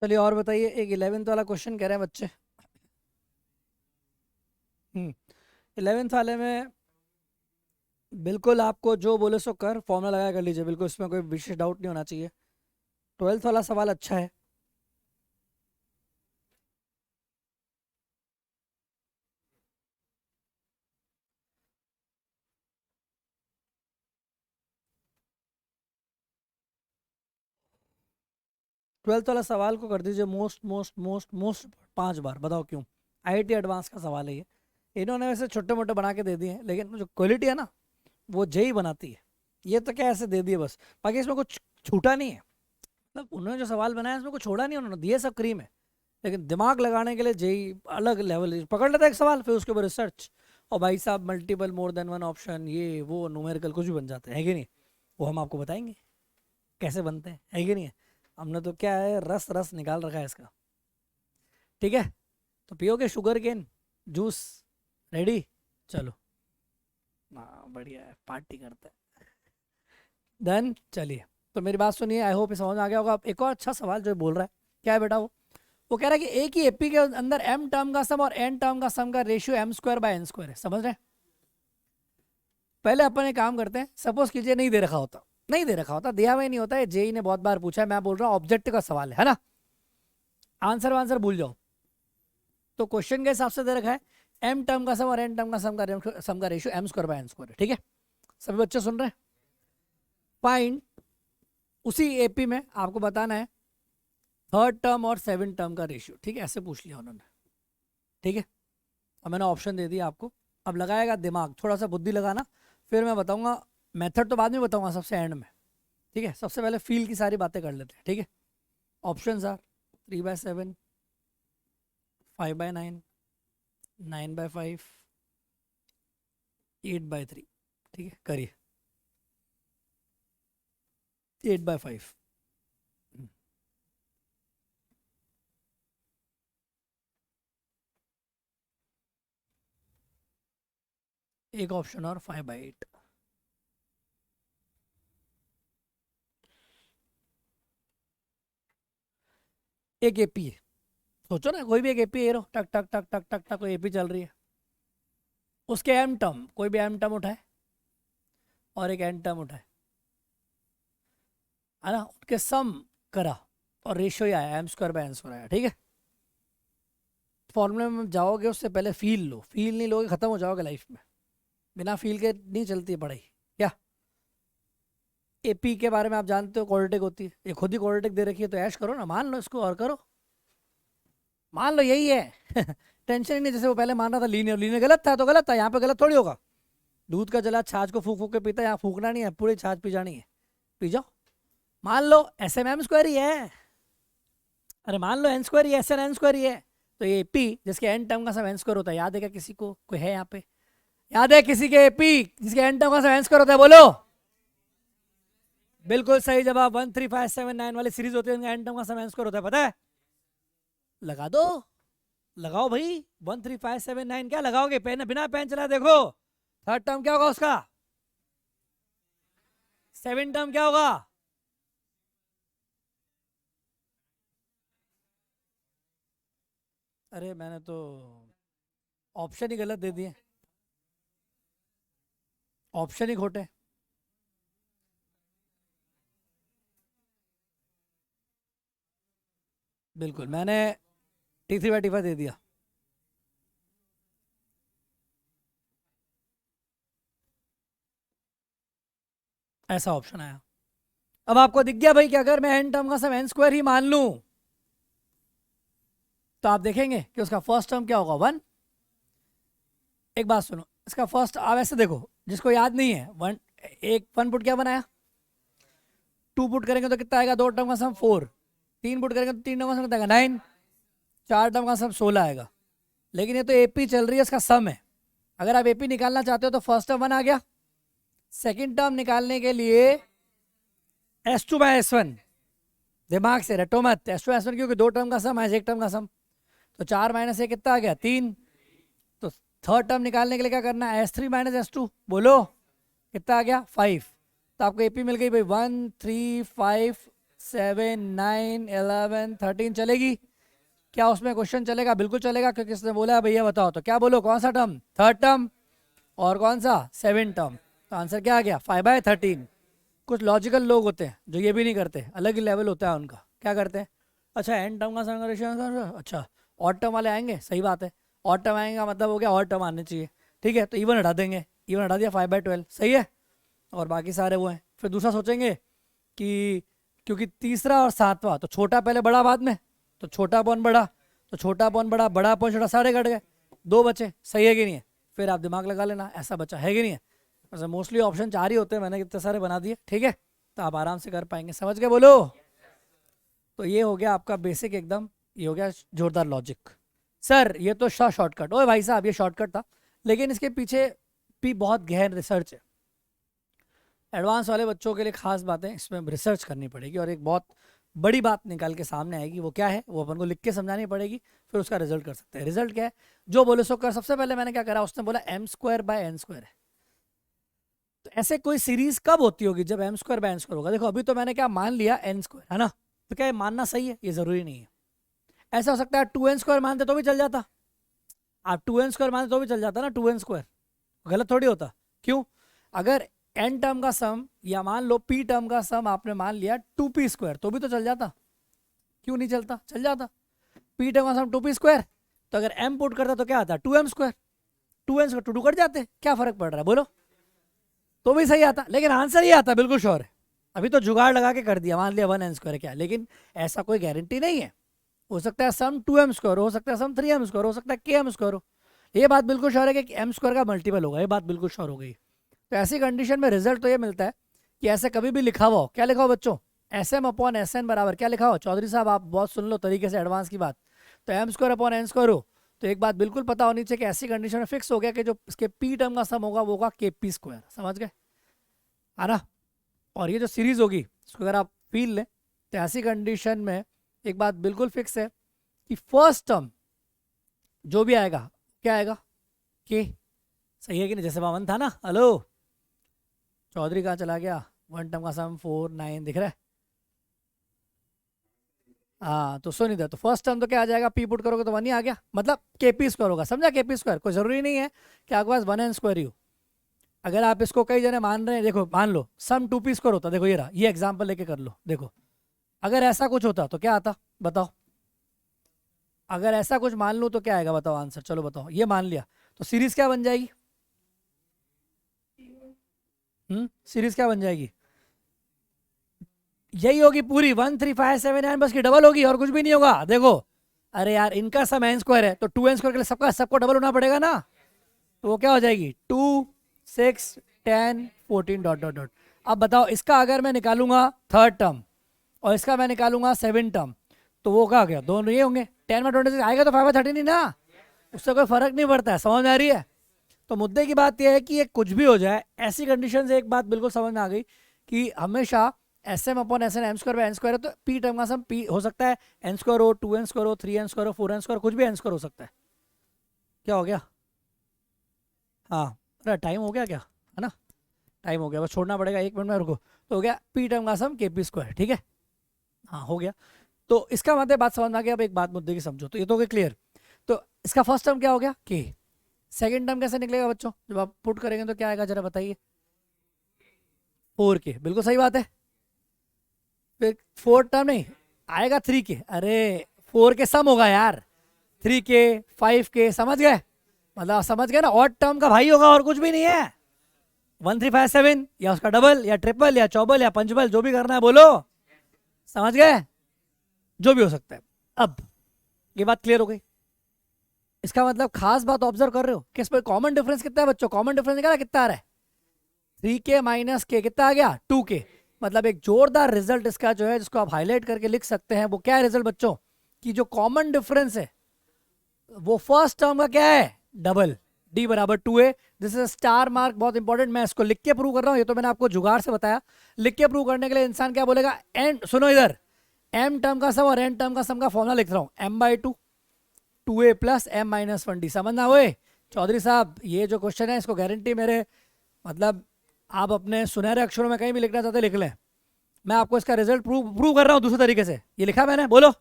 चलिए और बताइए, एक 11th वाला क्वेश्चन कह रहे हैं बच्चे। 11th वाले में बिल्कुल आपको जो बोले सो कर, फॉर्मूला लगा कर लीजिए, बिल्कुल इसमें कोई विशेष डाउट नहीं होना चाहिए। 12th वाला सवाल अच्छा है। ट्वेल्थ वाला सवाल को कर दीजिए मोस्ट मोस्ट मोस्ट मोस्ट 5 बार, बताओ क्यों। आईआईटी एडवांस का सवाल है ये। इन्होंने वैसे छोटे मोटे बना के दे दिए हैं, लेकिन जो क्वालिटी है ना वो जेई बनाती है। ये तो क्या ऐसे दे दिए बस, बाकी इसमें कुछ छूटा नहीं है। मतलब उन्होंने जो सवाल बनाया इसमें कुछ छोड़ा नहीं, उन्होंने दिए सब क्रीम है। लेकिन दिमाग लगाने के लिए जेई अलग लेवल पकड़ लेता है एक सवाल, फिर उसके ऊपर रिसर्च, और भाई साहब multiple more than one option, ये वो न्यूमेरिकल कुछ भी बन जाते हैं, है कि नहीं। वो हम आपको बताएंगे कैसे बनते हैं, है कि नहीं। हमने तो क्या है, रस रस निकाल रखा है इसका। ठीक है, तो पियोगे शुगर केन जूस, रेडी। चलो, हाँ बढ़िया है, पार्टी करते हैं। डन, चलिए। तो मेरी बात सुनिए, आई होप समझ में आ गया होगा। एक और अच्छा सवाल जो बोल रहा है, क्या है बेटा वो कह रहा है कि एक ही एपी के अंदर एम टर्म का सम और एन टर्म का सम का ratio M square by N square है, समझ रहे हैं। पहले अपन एक काम करते हैं, सपोज कीजिए नहीं दे रखा होता, नहीं दे रखा होता, दिया हुआ ही नहीं होता है, जेई ने बहुत बार पूछा है, मैं बोल रहा हूँ ऑब्जेक्ट का सवाल है ना, आंसर आंसर भूल जाओ। तो क्वेश्चन के हिसाब से दे रखा है एम टर्म का सम और एन टर्म का सम का ratio M square by N square है, ठीक है। सभी बच्चे सुन रहे हैं। फाइंड, उसी एपी में आपको बताना है थर्ड टर्म और सेवन टर्म का रेशियो, ठीक है, ऐसे पूछ लिया उन्होंने, ठीक है। अब मैंने ऑप्शन दे दिया आपको, अब लगाएगा दिमाग, थोड़ा सा बुद्धि लगाना, फिर मैं बताऊंगा मेथड, तो बाद में बताऊंगा सबसे एंड में, ठीक है। सबसे पहले फील की सारी बातें कर लेते हैं, ठीक है। ऑप्शन आर 3/7, 5/9, 9/5, 8/3, ठीक है, करिए। 8/5, एक ऑप्शन और 5/8। एक एपी है, सोचो ना, कोई भी एक एपी है, टक टक टक टक टक टक कोई एपी चल रही है, उसके एम टर्म, कोई भी एम टर्म उठाए और एक एन टर्म उठाए, है ना, उनके सम करा और रेशियो ही आया, M square by N square आया, ठीक है। फॉर्मूले में जाओगे उससे पहले फील लो, फील नहीं लोगे खत्म हो जाओगे लाइफ में, बिना फील के नहीं चलती है पढ़ाई। क्या एपी के बारे में आप जानते हो, क्वाड्रेटिक होती है, ये खुद ही क्वाड्रेटिक दे रखी है, तो ऐश करो ना, मान लो इसको और करो, मान लो यही है। टेंशन ही नहीं, जैसे वो पहले मान रहा था लीनियर, लीनियर गलत था तो गलत था, यहाँ पे गलत थोड़ी होगा। दूध का जला छाछ को फूक फूक के पीता है, यहाँ फूकना नहीं है, पूरी छाछ पी जानी है, पी जाओ। मान लो एस एम एम स्क्वायर ही है, अरे मान लो एन स्क्वायर ही, एस एन एन स्क्वायर ही है, तो ये पी जिसके एन टर्म का सब एन स्क्वायर होता है, याद है क्या किसी को, कोई है यहाँ पे, याद है किसी के पी जिसके एन टर्म का सब एन स्क्वायर होता है, बोलो। बिल्कुल सही जवाब, 13579 वाली सीरीज होती है, उनका एन टर्म का सब एन स्क्वायर होता है, पता है। लगा दो, लगाओ भाई, 13579 क्या लगाओगे, पेन बिना पेन चला देखो। थर्ड टर्म क्या होगा उसका, सेवन टर्म क्या होगा, अरे मैंने तो ऑप्शन ही गलत दे दिए, ऑप्शन ही खोटे। बिल्कुल, मैंने T3/T5 दे दिया, ऐसा ऑप्शन आया। अब आपको दिख गया भाई कि अगर मैं एन टर्म का सब एन स्क्वायर ही मान लूं, तो आप देखेंगे कि उसका फर्स्ट टर्म क्या होगा, 1। एक बात सुनो, इसका फर्स्ट आप ऐसे देखो, जिसको याद नहीं है, 1, एक 1 पुट क्या बनाया, 2 पुट करेंगे तो कितना आएगा, 2 टर्म का सम 4, 3 पुट करेंगे तो 3 टर्म का सम कितना आएगा, 9, 4 टर्म का सम 16 आएगा। लेकिन ये तो एपी चल रही है, इसका सम है। अगर आप एपी निकालना चाहते हो तो फर्स्ट टर्म 1 आ गया, सेकेंड टर्म निकालने के लिए S2/S1, दिमाग से रटो मत, S2/S1 क्योंकि 2 टर्म का सम है, एक टर्म का सम, तो 4 - 1 कितना आ गया, 3। तो थर्ड टर्म निकालने के लिए क्या करना है, S3 - S2, बोलो कितना आ गया, 5। तो आपको एपी मिल गई भाई, 1 3 5 7 9 11 13 चलेगी क्या, उसमें क्वेश्चन चलेगा, बिल्कुल चलेगा, क्योंकि इसने बोला है भैया बताओ, तो क्या बोलो, कौन सा टर्म, थर्ड टर्म, और कौन सा, सेवन टर्म। तो आंसर क्या आ गया 5/13। कुछ लॉजिकल लोग होते हैं जो ये भी नहीं करते, अलग ही लेवल होता है उनका। क्या करते हैं, अच्छा एन टर्म का सम रेशियो, अच्छा ऑड टर्म वाले आएंगे, सही बात है, ऑड टर्म आएंगे मतलब हो गया ऑड टर्म आने चाहिए, ठीक है, तो इवन हटा देंगे, इवन हटा दिया 5/12, सही है, और बाकी सारे वो हैं। फिर दूसरा सोचेंगे कि क्योंकि तीसरा और सातवां तो छोटा पहले बड़ा बाद में, तो छोटा अपॉन बड़ा, तो छोटा अपॉन बड़ा, बड़ा अपॉन छोटा, सारे कट गए, 2 बचे, सही है कि नहीं है। फिर आप दिमाग लगा लेना ऐसा बचा है कि नहीं है। वैसे मोस्टली ऑप्शन 4 ही होते हैं, मैंने कितने सारे बना दिए, ठीक है, तो आप आराम से कर पाएंगे। समझ गए, बोलो। तो ये हो गया आपका बेसिक एकदम, ये हो गया जोरदार लॉजिक। सर ये तो शॉर्टकट, ओए भाई साहब ये शॉर्टकट था, लेकिन इसके पीछे भी बहुत गहन रिसर्च है। एडवांस वाले बच्चों के लिए खास बातें इसमें रिसर्च करनी पड़ेगी, और एक बहुत बड़ी बात निकाल के सामने आएगी, वो क्या है वो अपन को लिख के समझानी पड़ेगी, फिर उसका रिजल्ट कर सकते हैं। रिजल्ट क्या है, जो बोले सो कर। सबसे पहले मैंने क्या करा, उसने बोला m²/n² है, तो ऐसे कोई सीरीज कब होती होगी जब m²/n² होगा। देखो अभी तो मैंने क्या मान लिया n², है ना, तो क्या ये मानना सही है, ये जरूरी नहीं है। ऐसा हो सकता है 2n² मानते तो भी चल जाता, आप 2n² मानते तो भी चल जाता ना, 2n², गलत थोड़ी होता। क्यों, अगर n टर्म का सम या मान लो p टर्म का सम आपने मान लिया 2p² तो भी तो चल जाता, क्यों नहीं चलता, चल जाता। p टर्म का सम 2p², तो अगर m पुट करता तो क्या आता 2m², 2n² 2 कट जाते, क्या फर्क पड़ रहा है बोलो, तो भी सही आता, लेकिन आंसर ये आता, बिल्कुल श्योर है। अभी तो जुगाड़ लगा के कर दिया, मान लिया 1n² है क्या, लेकिन ऐसा कोई गारंटी नहीं है। हो सकता है सम 2m² हो सकता है सम 3m² हो सकता है km² हो, ये बात बिल्कुल श्योर है कि m² का मल्टीपल होगा, ये बात बिल्कुल श्योर हो गई। तो ऐसी कंडीशन में रिजल्ट तो ये मिलता है कि ऐसे कभी भी लिखा हुआ हो, क्या लिखा हो बच्चों, SM/SN बराबर क्या लिखा हो, चौधरी साहब आप बहुत सुन लो तरीके से एडवांस की बात, तो m²/n² हो, तो एक बात बिल्कुल पता होनी चाहिए कि ऐसी कंडीशन में फिक्स हो गया कि जो इसके p टर्म का सम होगा वो होगा kp², समझ गए, है ना। और ये जो सीरीज होगी इसको अगर आप फील लें, तो ऐसी कंडीशन में एक बात बिल्कुल फिक्स है कि फर्स्ट टर्म जो भी आएगा क्या आएगा, के, सही है कि नहीं, जैसे 1 था ना। हेलो चौधरी कहाँ चला गया, 1 टर्म का सम 4 9 दिख रहा है, हाँ तो सुन इधर, तो फर्स्ट टर्म तो क्या आ जाएगा, p पुट करोगे तो 1 ही आ गया, मतलब kp² होगा, समझा, kp², कोई जरूरी नहीं है कि आपके पास 1n² ही हो। अगर आप इसको कई जने मान रहे हैं, देखो मान लो सम 2p² होता, देखो ये रहा, ये एग्जाम्पल लेके कर लो, देखो अगर ऐसा कुछ होता तो क्या आता बताओ, अगर ऐसा कुछ मान लूँ तो क्या आएगा बताओ आंसर, चलो बताओ, ये मान लिया तो सीरीज क्या बन जाएगी, सीरीज क्या बन जाएगी, यही होगी पूरी 1 3 5 7 9, बस की डबल होगी और कुछ भी नहीं होगा। देखो अरे यार इनका सम n² है तो 2n² के लिए सबको डबल होना पड़ेगा ना, तो वो क्या हो जाएगी 2 6 10 14 डॉट डॉट डॉट। अब बताओ इसका अगर मैं निकालूंगा थर्ड टर्म और इसका मैं निकालूंगा 7 टर्म, तो वो क्या हो गया, दोनों ये होंगे, 10 में 26 आएगा तो 5/13 ही ना, उससे कोई फर्क नहीं पड़ता है, समझ में आ रही है। तो मुद्दे की बात यह है कि ये कुछ भी हो जाए, ऐसी कंडीशन से एक बात बिल्कुल समझ में आ गई कि हमेशा SM/SN m²/n² है, तो p टर्म का सम p हो सकता है n² हो, 2n² हो, 3n² हो, 4n², कुछ भी n² हो सकता है। क्या हो गया, हाँ अरे टाइम हो गया क्या, है ना, टाइम हो गया, बस छोड़ना पड़ेगा, 1 मिनट में रुको। तो हो गया p टर्म का सम kp², ठीक है, हाँ हो गया। तो इसका मतलब बात समझ में आ गया। अब एक बात मुद्दे की समझो, तो ये तो हो गया क्लियर। तो इसका फर्स्ट टर्म क्या हो गया k, सेकंड टर्म कैसे निकलेगा बच्चों, जब आप पुट करेंगे तो क्या आएगा जरा बताइए, 4k, बिल्कुल सही बात है। फिर फोर्थ टर्म नहीं आएगा 3k, अरे 4k सम होगा यार, 3k 5k, समझ गए, मतलब समझ गए ना, ऑड टर्म का भाई होगा और कुछ भी नहीं है, 1 3 5 7 या उसका डबल या ट्रिपल या चौबल या पंचबल, जो भी करना है बोलो, समझ गए, जो भी हो सकता है। अब ये बात क्लियर हो गई, इसका मतलब खास बात ऑब्जर्व कर रहे हो कि इस पर कॉमन डिफरेंस कितना है बच्चों, कॉमन डिफरेंस निकाला कितना आ रहा है, 3k माइनस k कितना आ गया 2k, मतलब एक जोरदार रिजल्ट इसका जो है जिसको आप हाईलाइट करके लिख सकते हैं, वो क्या है रिजल्ट बच्चों, कि जो कॉमन डिफरेंस है वो फर्स्ट टर्म का क्या है डबल, d बराबर 2a, this is star mark, बहुत इंपॉर्टेंट, मैं इसको लिख के प्रूव कर रहा हूँ, ये तो मैंने आपको जुगाड़ से बताया। लिख के प्रूव करने के लिए इंसान क्या बोलेगा, एंड सुनो इधर, m टर्म का सम और n टर्म का सम का फॉर्मूला लिख रहा हूँ, m/2 2a प्लस m-1d, समझना हुए चौधरी साहब, ये जो क्वेश्चन है इसको गारंटी मेरे मतलब आप अपने सुनहरे अक्षरों में कहीं भी लिखना चाहते लिख लें, मैं आपको इसका रिजल्ट प्रूव कर रहा हूँ दूसरे तरीके से, ये लिखा मैंने, बोलो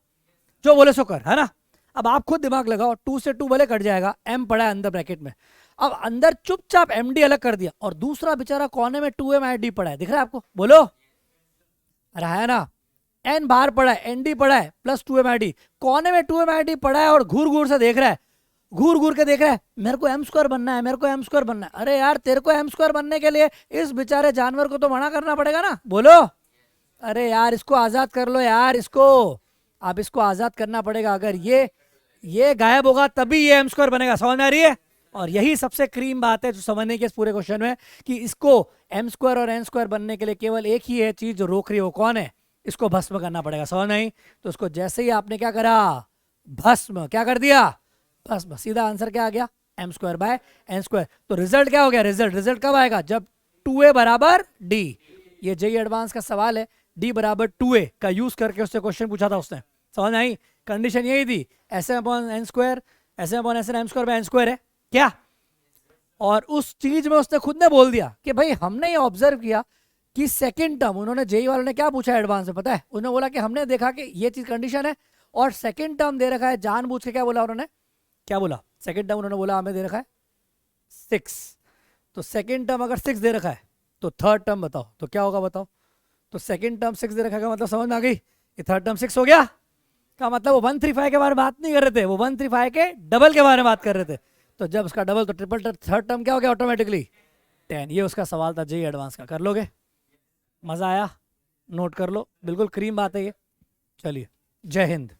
जो बोले सो कर, है ना। अब आप खुद दिमाग लगाओ, 2 से 2 भले कट जाएगा, m पड़ा है अंदर ब्रैकेट में, अब अंदर चुपचाप एमडी अलग कर दिया और दूसरा बेचारा कोने में 2MID पड़ा है, दिख रहा है आपको, बोलो, रहा है ना, एन बाहर पड़ा है, एनडी पड़ा है प्लस 2MID, कोने में 2MID पड़ा है और घूर घूर से देख रहा है, घूर घूर के देख रहा है मेरे को एम स्क्वायर बनना है, मेरे को एम स्क्वायर बनना है। अरे यार तेरे को एम स्क्वायर बनने के लिए इस बेचारे जानवर को तो मना करना पड़ेगा ना, बोलो, अरे यार इसको आजाद कर लो यार, इसको आप इसको आजाद करना पड़ेगा। अगर ये गायब होगा तभी ये एम स्क्वायर बनेगा, समझ में आ रही है। और यही सबसे क्रीम बात है जो समझने की इस पूरे क्वेश्चन में, कि इसको एम स्क्वायर और एन स्क्वायर बनने के लिए केवल एक ही है चीज जो रोक रही है, वो कौन है, इसको भस्म करना पड़ेगा, समझ नहीं। तो उसको जैसे ही आपने क्या करा, भस्म, क्या कर दिया, भस्म, सीधा आंसर क्या आ गया, M square by N square. तो रिजल्ट क्या हो गया, रिजल्ट कब आएगा, जब 2a बराबर डी। ये जेई एडवांस का सवाल है, डी बराबर 2a का यूज करके उससे क्वेश्चन पूछा था उसने, समझ नहीं। कंडीशन यही थी, S M upon N square, S M upon S M square by N square है क्या। और उस चीज में उसने खुद ने बोल दिया कि भाई हमने ये ऑब्जर्व किया कि सेकंड टर्म, उन्होंने जेई वालों ने क्या पूछा एडवांस में पता है, उन्होंने बोला कि हमने देखा कि ये चीज कंडीशन है और सेकंड टर्म दे रखा है, जानबूझ के क्या बोला उन्होंने, क्या बोला, सेकंड टर्म उन्होंने बोला हमें दे रखा है 6, तो सेकंड टर्म अगर 6 दे रखा है तो थर्ड टर्म बताओ तो क्या होगा, बताओ। तो सेकंड टर्म 6 दे रखा है, मतलब समझ में आ गई, ये थर्ड टर्म 6 हो गया का मतलब वो 135 के बारे में बात नहीं कर रहे थे, वो 135 के डबल के बारे में बात कर रहे थे। तो जब उसका डबल तो ट्रिपल थर्ड टर्म क्या हो गया ऑटोमेटिकली 10। ये उसका सवाल था जेई एडवांस का, कर लोगे, मजा आया, नोट कर लो, बिल्कुल क्रीम बात है ये। चलिए, जय हिंद।